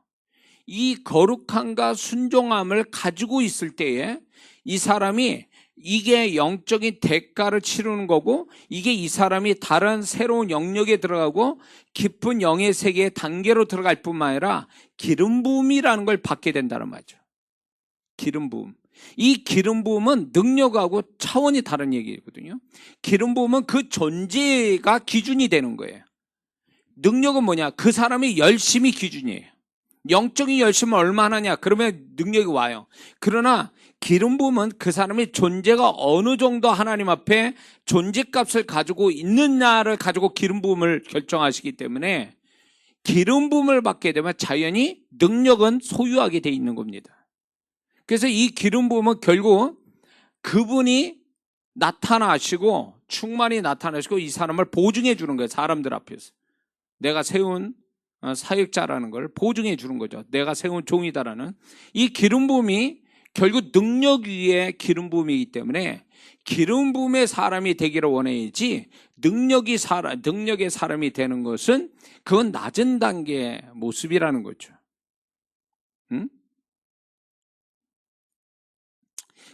이 거룩함과 순종함을 가지고 있을 때에 이 사람이 이게 영적인 대가를 치르는 거고, 이게 이 사람이 다른 새로운 영역에 들어가고 깊은 영의 세계의 단계로 들어갈 뿐만 아니라 기름 부음이라는 걸 받게 된다는 말이죠. 기름 부음. 이 기름 부음은 능력하고 차원이 다른 얘기거든요. 기름 부음은 그 존재가 기준이 되는 거예요. 능력은 뭐냐? 그 사람이 열심히 기준이에요. 영적인 열심을 얼마나 하냐? 그러면 능력이 와요. 그러나 기름 부음은 그 사람의 존재가 어느 정도 하나님 앞에 존재값을 가지고 있느냐를 가지고 기름 부음을 결정하시기 때문에 기름 부음을 받게 되면 자연히 능력은 소유하게 돼 있는 겁니다. 그래서 이 기름 부음은 결국 그분이 나타나시고 충만히 나타나시고 이 사람을 보증해 주는 거예요. 사람들 앞에서. 내가 세운 사역자라는 걸 보증해 주는 거죠. 내가 세운 종이다라는. 이 기름 부음이 결국 능력 위에 기름 부음이기 때문에 기름 부음의 사람이 되기를 원해야지 능력의 사람이 되는 것은 그건 낮은 단계의 모습이라는 거죠. 응?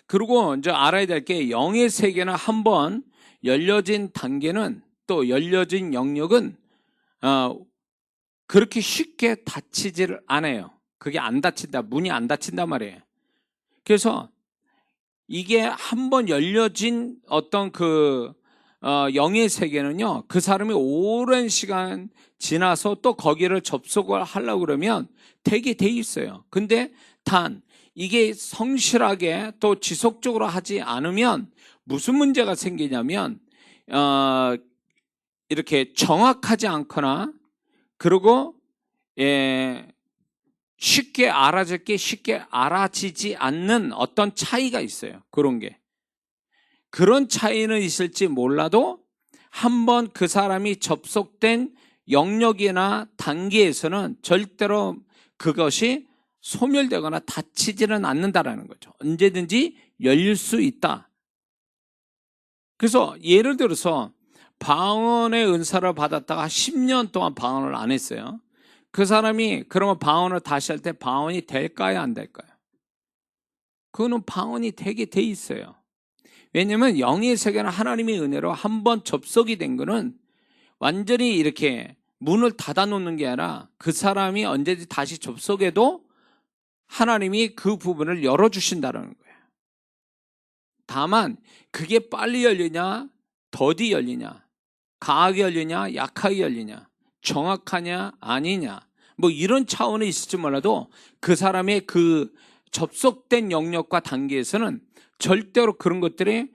그리고 이제 알아야 될 게 영의 세계는 한번 열려진 단계는 또 열려진 영역은 그렇게 쉽게 닫히지를 않아요. 그게 안 닫힌다. 문이 안 닫힌단 말이에요. 그래서 이게 한번 열려진 어떤 영의 세계는요, 그 사람이 오랜 시간 지나서 또 거기를 접속을 하려고 그러면 되게 돼 있어요. 근데 단 이게 성실하게 또 지속적으로 하지 않으면 무슨 문제가 생기냐면 이렇게 정확하지 않거나 그리고 쉽게 알아질 게 쉽게 알아지지 않는 어떤 차이가 있어요. 그런 차이는 있을지 몰라도 한번 그 사람이 접속된 영역이나 단계에서는 절대로 그것이 소멸되거나 닫히지는 않는다라는 거죠. 언제든지 열릴 수 있다. 그래서 예를 들어서 방언의 은사를 받았다가 10년 동안 방언을 안 했어요. 그 사람이 그러면 방언을 다시 할 때 방언이 될까요, 안 될까요? 그거는 방언이 되게 돼 있어요. 왜냐하면 영의 세계는 하나님의 은혜로 한번 접속이 된 거는 완전히 이렇게 문을 닫아 놓는 게 아니라 그 사람이 언제든지 다시 접속해도 하나님이 그 부분을 열어주신다는 거예요. 다만 그게 빨리 열리냐 더디 열리냐, 강하게 열리냐 약하게 열리냐, 정확하냐 아니냐, 뭐 이런 차원이 있을지 몰라도 그 사람의 그 접속된 영역과 단계에서는 절대로 그런 것들이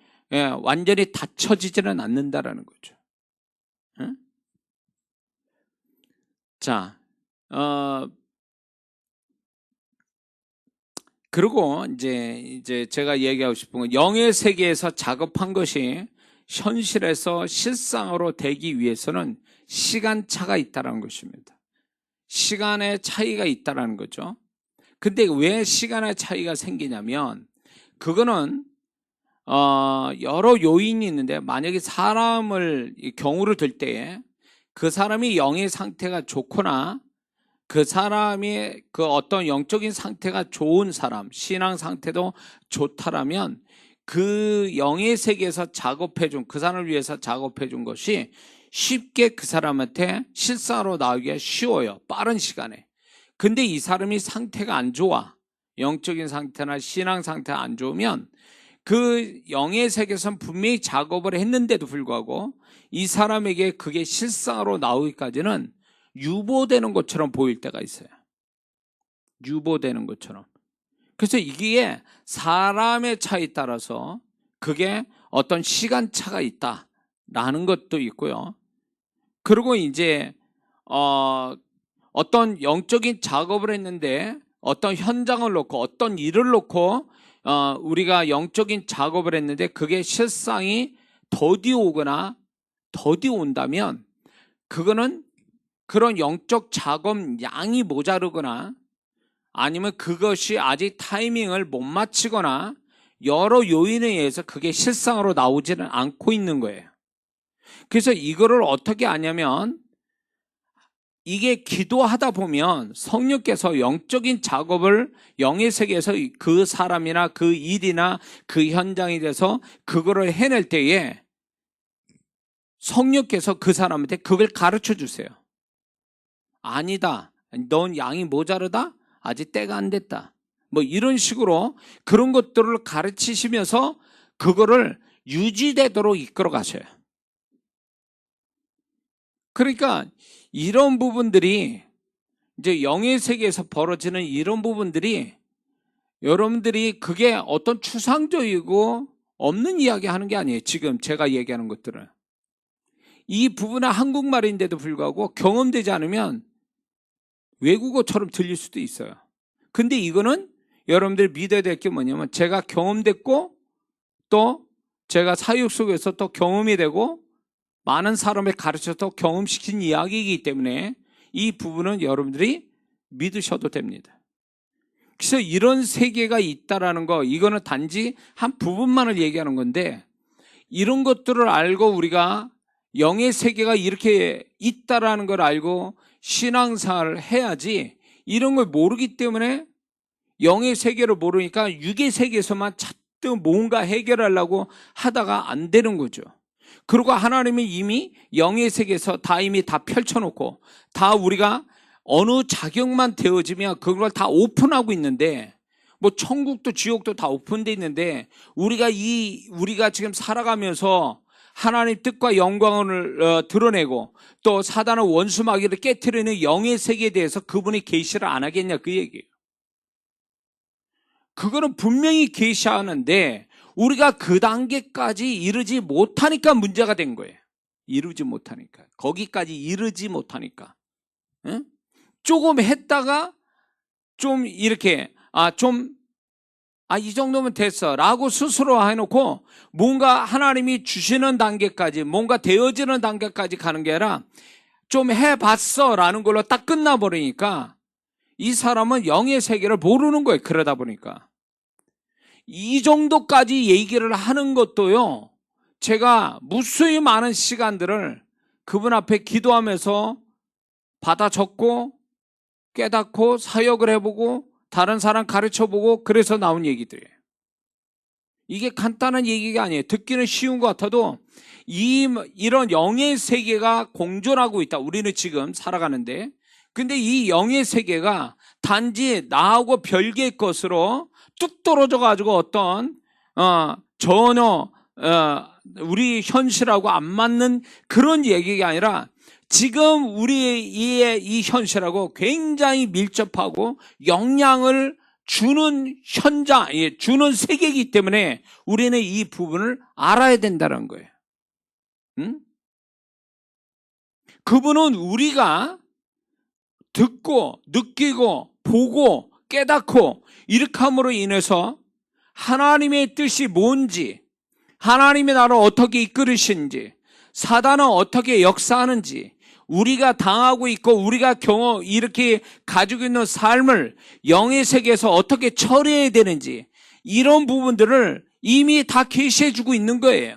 완전히 닫혀지지는 않는다라는 거죠. 응? 자, 그리고 이제 제가 얘기하고 싶은 건 영의 세계에서 작업한 것이 현실에서 실상으로 되기 위해서는 시간차가 있다는 것입니다. 시간의 차이가 있다는 거죠. 근데 왜 시간의 차이가 생기냐면 그거는 여러 요인이 있는데 만약에 사람을 경우를 들 때에 그 사람이 영의 상태가 좋거나 그 사람이 그 어떤 영적인 상태가 좋은 사람, 신앙 상태도 좋다라면 그 영의 세계에서 작업해준, 그 사람을 위해서 작업해준 것이 쉽게 그 사람한테 실상으로 나오기가 쉬워요. 빠른 시간에. 근데 이 사람이 상태가 안 좋아. 영적인 상태나 신앙 상태가 안 좋으면 그 영의 세계에서는 분명히 작업을 했는데도 불구하고 이 사람에게 그게 실상으로 나오기까지는 유보되는 것처럼 보일 때가 있어요. 유보되는 것처럼. 그래서 이게 사람의 차이에 따라서 그게 어떤 시간차가 있다라는 것도 있고요. 그리고 이제 어떤 영적인 작업을 했는데 어떤 현장을 놓고 어떤 일을 놓고 우리가 영적인 작업을 했는데 그게 실상이 더디 오거나 더디 온다면 그거는 그런 영적 작업 양이 모자르거나 아니면 그것이 아직 타이밍을 못 맞추거나 여러 요인에 의해서 그게 실상으로 나오지는 않고 있는 거예요. 그래서 이거를 어떻게 아냐면 이게 기도하다 보면 성령께서 영적인 작업을 영의 세계에서 그 사람이나 그 일이나 그 현장에 대해서 그거를 해낼 때에 성령께서 그 사람한테 그걸 가르쳐 주세요. 아니다. 넌 양이 모자르다? 아직 때가 안 됐다. 뭐 이런 식으로 그런 것들을 가르치시면서 그거를 유지되도록 이끌어 가셔요. 그러니까 이런 부분들이 이제 영의 세계에서 벌어지는 이런 부분들이 여러분들이 그게 어떤 추상적이고 없는 이야기 하는 게 아니에요. 지금 제가 얘기하는 것들은. 이 부분은 한국말인데도 불구하고 경험되지 않으면 외국어처럼 들릴 수도 있어요. 근데 이거는 여러분들 믿어야 될 게 뭐냐면 제가 경험됐고 또 제가 사육 속에서 또 경험이 되고 많은 사람을 가르쳐서 경험시킨 이야기이기 때문에 이 부분은 여러분들이 믿으셔도 됩니다. 그래서 이런 세계가 있다라는 거, 이거는 단지 한 부분만을 얘기하는 건데 이런 것들을 알고 우리가 영의 세계가 이렇게 있다라는 걸 알고 신앙생활을 해야지 이런 걸 모르기 때문에 영의 세계를 모르니까 육의 세계에서만 잔뜩 뭔가 해결하려고 하다가 안 되는 거죠. 그리고 하나님이 이미 영의 세계에서 다 이미 다 펼쳐놓고 다 우리가 어느 자격만 되어지면 그걸 다 오픈하고 있는데 뭐 천국도 지옥도 다 오픈되어 있는데 우리가 지금 살아가면서 하나님 뜻과 영광을 드러내고 또 사단의 원수마귀를 깨트리는 영의 세계에 대해서 그분이 계시를 안 하겠냐 그 얘기예요. 그거는 분명히 계시하는데 우리가 그 단계까지 이르지 못하니까 문제가 된 거예요. 이루지 못하니까. 거기까지 이르지 못하니까. 응? 조금 했다가 좀 이렇게 이 정도면 됐어 라고 스스로 해놓고 뭔가 하나님이 주시는 단계까지 뭔가 되어지는 단계까지 가는 게 아니라 좀 해봤어 라는 걸로 딱 끝나버리니까 이 사람은 영의 세계를 모르는 거예요. 그러다 보니까. 이 정도까지 얘기를 하는 것도요, 제가 무수히 많은 시간들을 그분 앞에 기도하면서 받아 적고 깨닫고 사역을 해보고 다른 사람 가르쳐보고 그래서 나온 얘기들이에요. 이게 간단한 얘기가 아니에요. 듣기는 쉬운 것 같아도 이런 영의 세계가 공존하고 있다. 우리는 지금 살아가는데, 근데 이 영의 세계가 단지 나하고 별개의 것으로 뚝 떨어져 가지고 어떤 전혀 우리 현실하고 안 맞는 그런 얘기가 아니라 지금 우리의 이 현실하고 굉장히 밀접하고 영향을 주는 현장, 주는 세계이기 때문에 우리는 이 부분을 알아야 된다는 거예요. 응? 그분은 우리가 듣고 느끼고 보고 깨닫고 이렇게 함으로 인해서 하나님의 뜻이 뭔지, 하나님의 나라를 어떻게 이끌으시는지, 사단은 어떻게 역사하는지, 우리가 당하고 있고 우리가 이렇게 가지고 있는 삶을 영의 세계에서 어떻게 처리해야 되는지, 이런 부분들을 이미 다 계시해 주고 있는 거예요.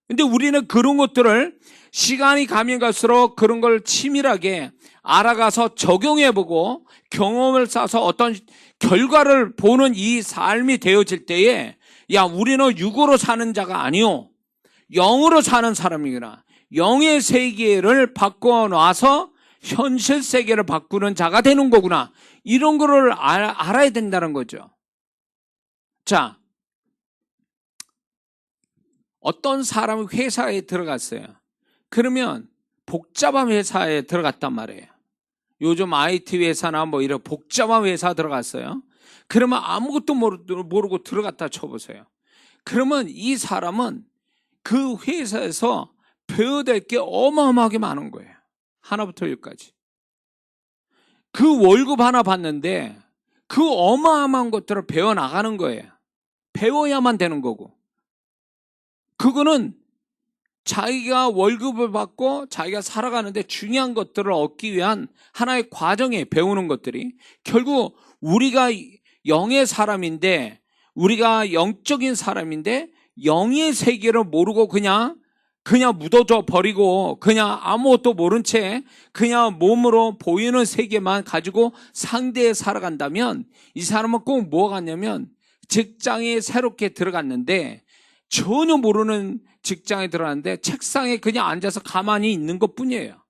근데 우리는 그런 것들을 시간이 가면 갈수록 그런 걸 치밀하게 알아가서 적용해보고 경험을 쌓아서 어떤 결과를 보는 이 삶이 되어질 때에, 야, 우리는 육으로 사는 자가 아니오, 영으로 사는 사람이구나, 영의 세계를 바꿔놔서 현실 세계를 바꾸는 자가 되는 거구나, 이런 거를 알아야 된다는 거죠. 자, 어떤 사람이 회사에 들어갔어요. 그러면 복잡한 회사에 들어갔단 말이에요. 요즘 IT 회사나 뭐 이런 복잡한 회사 들어갔어요. 그러면 아무것도 모르고 들어갔다 쳐보세요. 그러면 이 사람은 그 회사에서 배워야 될 게 어마어마하게 많은 거예요. 하나부터 열까지. 그 월급 하나 받는데 그 어마어마한 것들을 배워나가는 거예요. 배워야만 되는 거고. 그거는 자기가 월급을 받고 자기가 살아가는데 중요한 것들을 얻기 위한 하나의 과정에 배우는 것들이, 결국 우리가 영의 사람인데, 우리가 영적인 사람인데 영의 세계를 모르고 그냥 묻어져 버리고 그냥 아무것도 모른 채 그냥 몸으로 보이는 세계만 가지고 상대에 살아간다면 이 사람은 꼭 뭐가 같냐면, 직장에 새롭게 들어갔는데 전혀 모르는 직장에 들어갔는데 책상에 그냥 앉아서 가만히 있는 것 뿐이에요.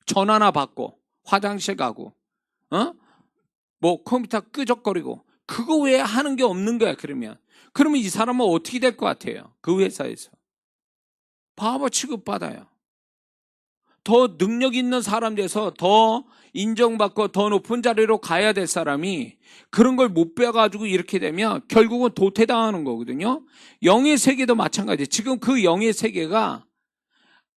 전화나 받고 화장실 가고 뭐 컴퓨터 끄적거리고 그거 외에 하는 게 없는 거야. 그러면 이 사람은 어떻게 될 것 같아요? 그 회사에서 바보 취급받아요. 더 능력 있는 사람 돼서 더 인정받고 더 높은 자리로 가야 될 사람이 그런 걸 못 배워가지고 이렇게 되면 결국은 도태당하는 거거든요. 영의 세계도 마찬가지. 지금 그 영의 세계가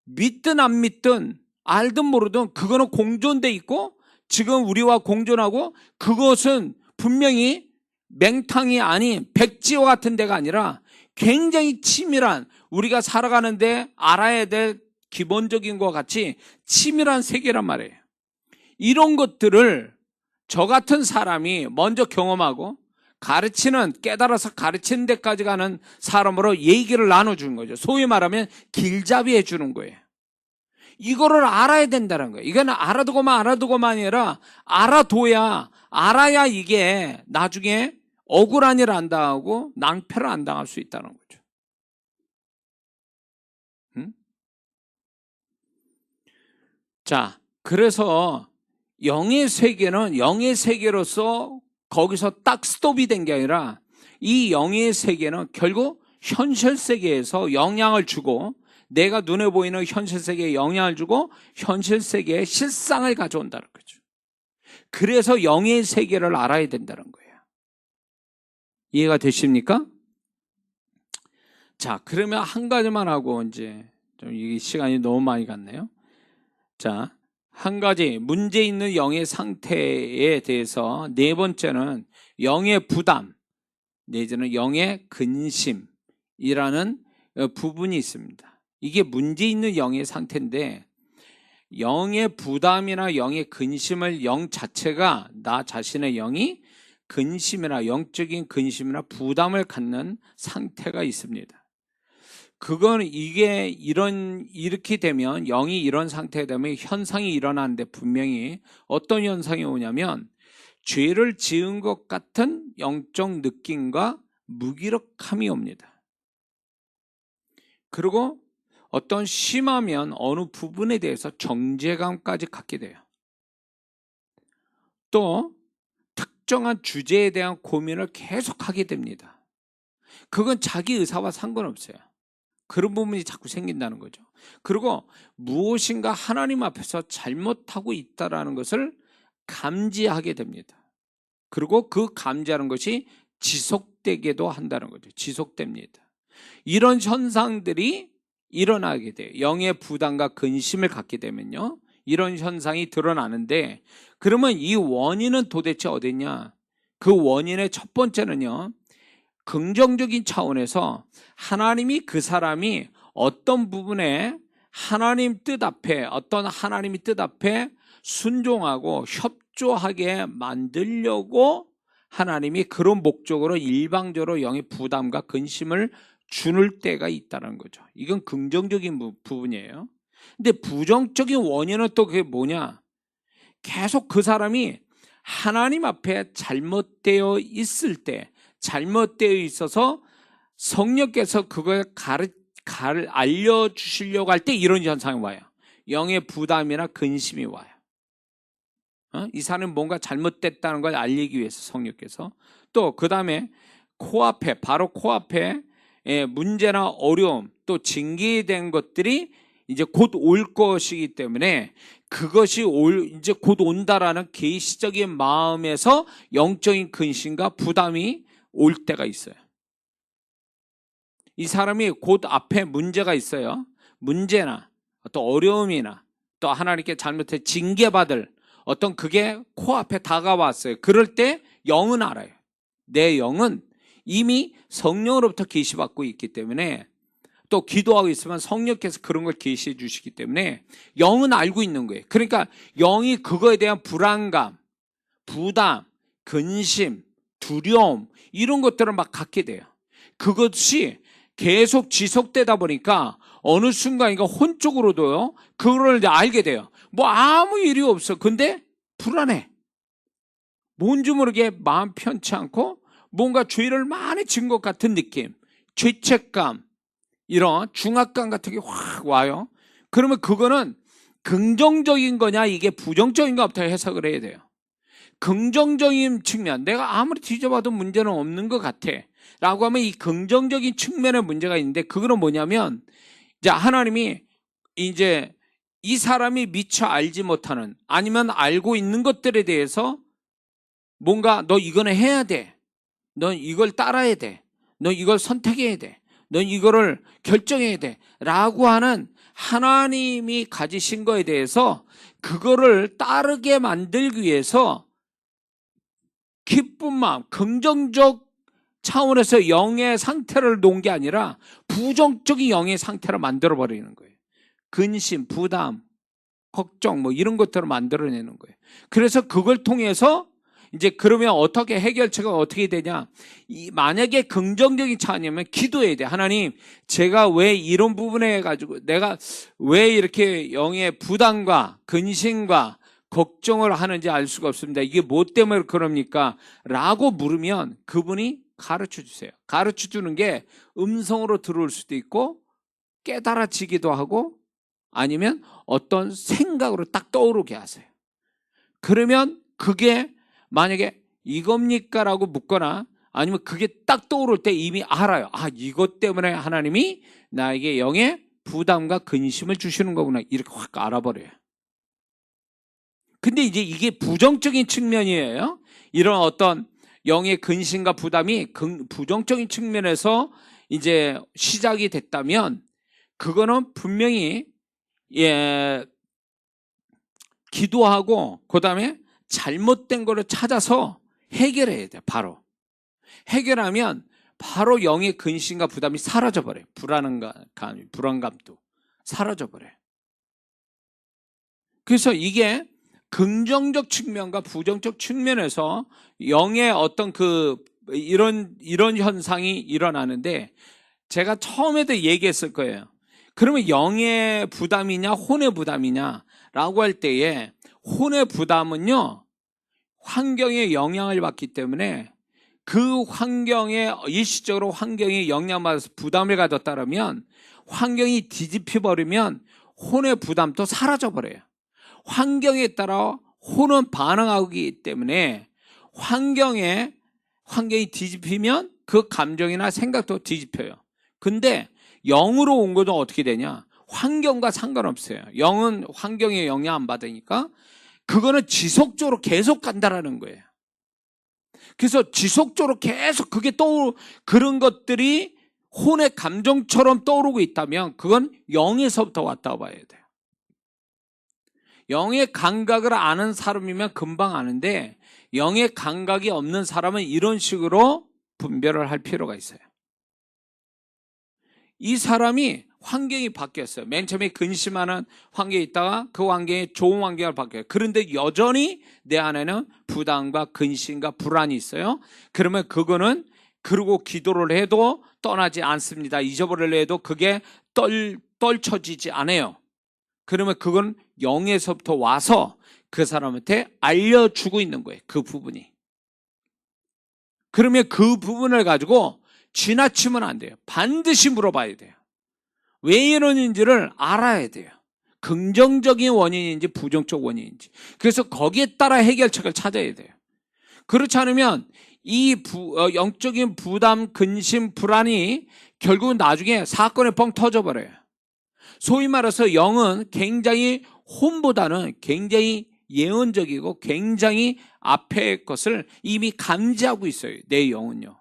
믿든 안 믿든 알든 모르든 그거는 공존돼 있고, 지금 우리와 공존하고, 그것은 분명히 맹탕이 아닌 백지와 같은 데가 아니라 굉장히 치밀한, 우리가 살아가는데 알아야 될 기본적인 것과 같이 치밀한 세계란 말이에요. 이런 것들을 저 같은 사람이 먼저 경험하고 깨달아서 가르치는 데까지 가는 사람으로 얘기를 나눠주는 거죠. 소위 말하면 길잡이 해주는 거예요. 이거를 알아야 된다는 거예요. 이거는 알아두고만 아니라 알아야 이게 나중에 억울한 일 안 당하고 낭패를 안 당할 수 있다는 거죠. 자, 그래서 영의 세계는 영의 세계로서 거기서 딱 스톱이 된 게 아니라, 이 영의 세계는 결국 현실 세계에서 영향을 주고, 내가 눈에 보이는 현실 세계에 영향을 주고 현실 세계에 실상을 가져온다는 거죠. 그래서 영의 세계를 알아야 된다는 거예요. 이해가 되십니까? 자, 그러면 한 가지만 하고 이제 좀 이 시간이 너무 많이 갔네요. 자, 한 가지 문제 있는 영의 상태에 대해서, 네 번째는 영의 부담 내지는 영의 근심이라는 부분이 있습니다. 이게 문제 있는 영의 상태인데, 영의 부담이나 영의 근심을 영 자체가 나 자신의 영이 근심이나 영적인 근심이나 부담을 갖는 상태가 있습니다. 그건 이게 이렇게 되면 영이 이런 상태가 되면 현상이 일어나는데 분명히 어떤 현상이 오냐면 죄를 지은 것 같은 영적 느낌과 무기력함이 옵니다. 그리고 어떤 심하면 어느 부분에 대해서 정죄감까지 갖게 돼요. 또 특정한 주제에 대한 고민을 계속하게 됩니다. 그건 자기 의사와 상관없어요. 그런 부분이 자꾸 생긴다는 거죠. 그리고 무엇인가 하나님 앞에서 잘못하고 있다는 것을 감지하게 됩니다. 그리고 그 감지하는 것이 지속되게도 한다는 거죠. 지속됩니다. 이런 현상들이 일어나게 돼요. 영의 부담과 근심을 갖게 되면요. 이런 현상이 드러나는데 그러면 이 원인은 도대체 어디냐? 그 원인의 첫 번째는요. 긍정적인 차원에서 하나님이 그 사람이 어떤 부분에 하나님 뜻 앞에 어떤 하나님의 뜻 앞에 순종하고 협조하게 만들려고 하나님이 그런 목적으로 일방적으로 영의 부담과 근심을 주는 때가 있다는 거죠. 이건 긍정적인 부분이에요. 근데 부정적인 원인은 또 그게 뭐냐? 계속 그 사람이 하나님 앞에 잘못되어 있을 때 잘못되어 있어서 성령께서 그걸 알려주시려고 할 때 이런 현상이 와요. 영의 부담이나 근심이 와요. 이 사람은 뭔가 잘못됐다는 걸 알리기 위해서 성령께서 또 그 다음에 코앞에 바로 코앞에 문제나 어려움 또 징계된 것들이 이제 곧 올 것이기 때문에 그것이 이제 곧 온다라는 계시적인 마음에서 영적인 근심과 부담이 올 때가 있어요. 이 사람이 곧 앞에 문제가 있어요. 문제나 또 어려움이나 또 하나님께 잘못해 징계받을 어떤 그게 코앞에 다가왔어요. 그럴 때 영은 알아요. 내 영은 이미 성령으로부터 계시받고 있기 때문에 또 기도하고 있으면 성령께서 그런 걸 계시해 주시기 때문에 영은 알고 있는 거예요. 그러니까 영이 그거에 대한 불안감, 부담, 근심, 두려움 이런 것들을 막 갖게 돼요. 그것이 계속 지속되다 보니까 어느 순간인가 혼적으로도요 그걸 이제 알게 돼요. 뭐 아무 일이 없어. 근데 불안해. 뭔지 모르게 마음 편치 않고 뭔가 죄를 많이 지은 것 같은 느낌, 죄책감, 이런 중압감 같은 게 확 와요. 그러면 그거는 긍정적인 거냐 이게 부정적인 것부터 해석을 해야 돼요. 긍정적인 측면, 내가 아무리 뒤져봐도 문제는 없는 것 같아 라고 하면 이 긍정적인 측면에 문제가 있는데 그거는 뭐냐면 이제 하나님이 이제 이 사람이 미처 알지 못하는 아니면 알고 있는 것들에 대해서 뭔가 너 이거는 해야 돼, 넌 이걸 따라야 돼, 너 이걸 선택해야 돼, 넌 이거를 결정해야 돼 라고 하는 하나님이 가지신 거에 대해서 그거를 따르게 만들기 위해서 기쁜 마음, 긍정적 차원에서 영의 상태를 놓은 게 아니라 부정적인 영의 상태를 만들어버리는 거예요. 근심, 부담, 걱정 뭐 이런 것들을 만들어내는 거예요. 그래서 그걸 통해서 이제 그러면 어떻게 해결책은 어떻게 되냐? 만약에 긍정적인 차원이면 기도해야 돼. 하나님, 제가 왜 이런 부분에 가지고 내가 왜 이렇게 영의 부담과 근심과 걱정을 하는지 알 수가 없습니다. 이게 뭐 때문에 그럽니까? 라고 물으면 그분이 가르쳐 주세요. 가르쳐 주는 게 음성으로 들어올 수도 있고 깨달아지기도 하고 아니면 어떤 생각으로 딱 떠오르게 하세요. 그러면 그게 만약에 이겁니까? 라고 묻거나 아니면 그게 딱 떠오를 때 이미 알아요. 아, 이것 때문에 하나님이 나에게 영의 부담과 근심을 주시는 거구나. 이렇게 확 알아버려요. 근데 이제 이게 부정적인 측면이에요. 이런 어떤 영의 근심과 부담이 부정적인 측면에서 이제 시작이 됐다면 그거는 분명히 기도하고 그다음에 잘못된 거를 찾아서 해결해야 돼요. 바로 해결하면 바로 영의 근심과 부담이 사라져버려요. 불안감도 사라져버려요. 그래서 이게 긍정적 측면과 부정적 측면에서 영의 어떤 이런 현상이 일어나는데, 제가 처음에도 얘기했을 거예요. 그러면 영의 부담이냐 혼의 부담이냐라고 할 때에, 혼의 부담은요 환경에 영향을 받기 때문에 그 환경에 일시적으로 환경에 영향받아서 부담을 가졌다면, 환경이 뒤집혀 버리면 혼의 부담도 사라져 버려요. 환경에 따라 혼은 반응하기 때문에 환경이 뒤집히면 그 감정이나 생각도 뒤집혀요. 근데 영으로 온 것은 어떻게 되냐? 환경과 상관없어요. 영은 환경에 영향 안 받으니까 그거는 지속적으로 계속 간다라는 거예요. 그래서 지속적으로 계속 그런 것들이 혼의 감정처럼 떠오르고 있다면 그건 영에서부터 왔다고 봐야 돼요. 영의 감각을 아는 사람이면 금방 아는데, 영의 감각이 없는 사람은 이런 식으로 분별을 할 필요가 있어요. 이 사람이 환경이 바뀌었어요. 맨 처음에 근심하는 환경에 있다가 그 환경이 좋은 환경으로 바뀌어요. 그런데 여전히 내 안에는 부담과 근심과 불안이 있어요. 그러면 그러고 기도를 해도 떠나지 않습니다. 잊어버리려 해도 그게 떨쳐지지 않아요. 그러면 그건 영에서부터 와서 그 사람한테 알려주고 있는 거예요. 그 부분이. 그러면 그 부분을 가지고 지나치면 안 돼요. 반드시 물어봐야 돼요. 왜 이러는지를 알아야 돼요. 긍정적인 원인인지 부정적 원인인지. 그래서 거기에 따라 해결책을 찾아야 돼요. 그렇지 않으면 이 영적인 부담, 근심, 불안이 결국은 나중에 사건에 뻥 터져버려요. 소위 말해서 영은 굉장히 혼보다는 굉장히 예언적이고 굉장히 앞의 것을 이미 감지하고 있어요. 내 영은요.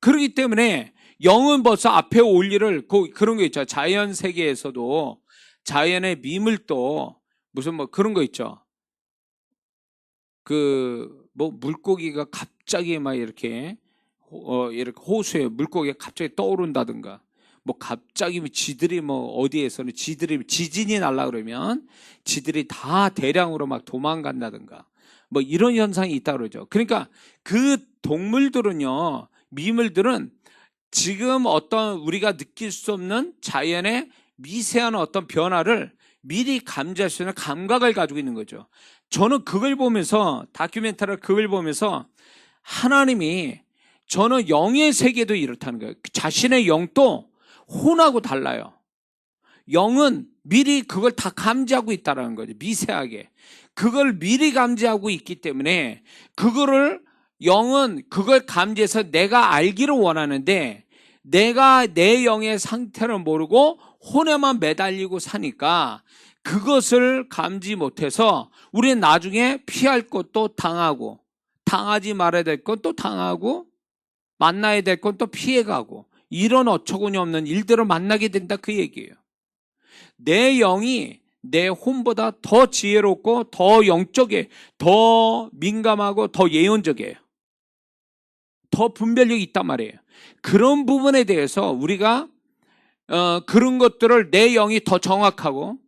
그렇기 때문에 영은 벌써 앞에 올 일을, 그런 거 있죠. 자연 세계에서도 자연의 미물도 무슨 그런 거 있죠. 물고기가 갑자기 막 이렇게 호수에 물고기가 갑자기 떠오른다든가, 갑자기 지들이 어디에서는 지진이 날라 그러면 지들이 다 대량으로 막 도망간다든가, 이런 현상이 있다 그러죠. 그러니까 그 동물들은요, 미물들은 지금 어떤 우리가 느낄 수 없는 자연의 미세한 어떤 변화를 미리 감지할 수 있는 감각을 가지고 있는 거죠. 저는 그걸 보면서, 다큐멘터리를 그걸 보면서 하나님이, 저는 영의 세계도 이렇다는 거예요. 자신의 영도 혼하고 달라요. 영은 미리 그걸 다 감지하고 있다는 거죠. 미세하게. 그걸 미리 감지하고 있기 때문에 영은 그걸 감지해서 내가 알기를 원하는데, 내가 내 영의 상태를 모르고 혼에만 매달리고 사니까 그것을 감지 못해서 우리는 나중에 피할 것도 당하고, 당하지 말아야 될 것도 당하고, 만나야 될 것도 피해가고, 이런 어처구니 없는 일들을 만나게 된다, 그 얘기예요. 내 영이 내 혼보다 더 지혜롭고 더 영적이에요. 더 민감하고 더 예언적이에요. 더 분별력이 있단 말이에요. 그런 부분에 대해서 우리가 그런 것들을 내 영이 더 정확하고,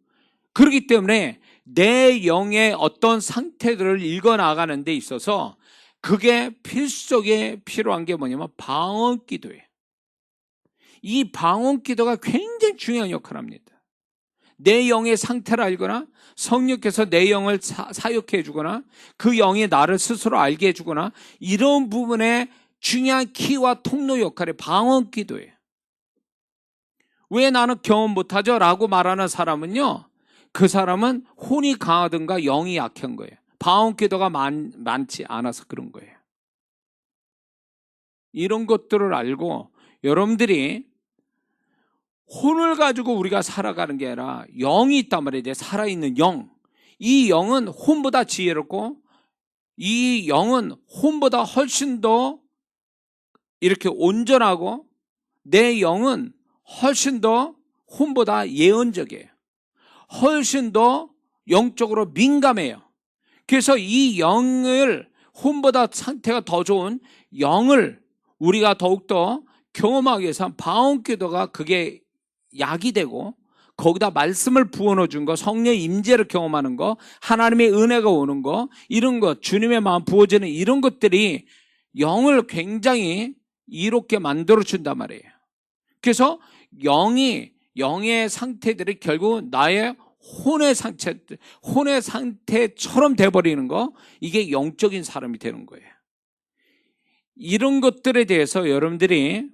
그렇기 때문에 내 영의 어떤 상태들을 읽어나가는 데 있어서 그게 필수적에 필요한 게 뭐냐면 방언 기도예요. 이 방언 기도가 굉장히 중요한 역할을 합니다. 내 영의 상태를 알거나, 성령께서 내 영을 사역해 주거나, 그 영이 나를 스스로 알게 해주거나, 이런 부분에 중요한 키와 통로 역할이 방언 기도예요. 왜 나는 경험 못하죠? 라고 말하는 사람은요, 그 사람은 혼이 강하든가 영이 약한 거예요. 방언 기도가 많지 않아서 그런 거예요. 이런 것들을 알고 여러분들이 혼을 가지고 우리가 살아가는 게 아니라 영이 있단 말이에요. 살아있는 영. 이 영은 혼보다 지혜롭고, 이 영은 혼보다 훨씬 더 이렇게 온전하고, 내 영은 훨씬 더 혼보다 예언적이에요. 훨씬 더 영적으로 민감해요. 그래서 이 영을, 혼보다 상태가 더 좋은 영을 우리가 더욱더 경험하기 위해서 방언 기도가 그게 약이 되고, 거기다 말씀을 부어넣어 준 거, 성령의 임재를 경험하는 거, 하나님의 은혜가 오는 거, 이런 것, 주님의 마음 부어지는 이런 것들이 영을 굉장히 이롭게 만들어 준단 말이에요. 그래서 영의 상태들이 결국 나의 혼의 상태처럼 돼버리는 거, 이게 영적인 사람이 되는 거예요. 이런 것들에 대해서 여러분들이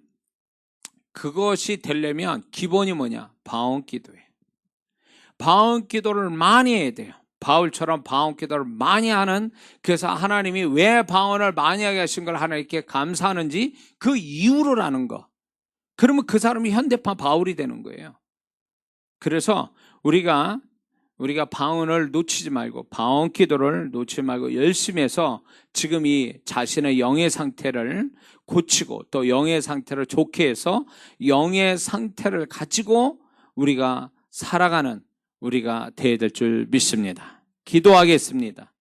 그것이 되려면 기본이 뭐냐? 방언 기도예요. 방언 기도를 많이 해야 돼요. 바울처럼 방언 기도를 많이 하는, 그래서 하나님이 왜 방언을 많이 하게 하신 걸 하나님께 감사하는지 그 이유를 아는 거. 그러면 그 사람이 현대판 바울이 되는 거예요. 그래서 우리가 방언을 놓치지 말고, 방언 기도를 놓치지 말고 열심히 해서 지금 이 자신의 영의 상태를 고치고 또 영의 상태를 좋게 해서 영의 상태를 가지고 우리가 살아가는 우리가 되어야 될 줄 믿습니다. 기도하겠습니다.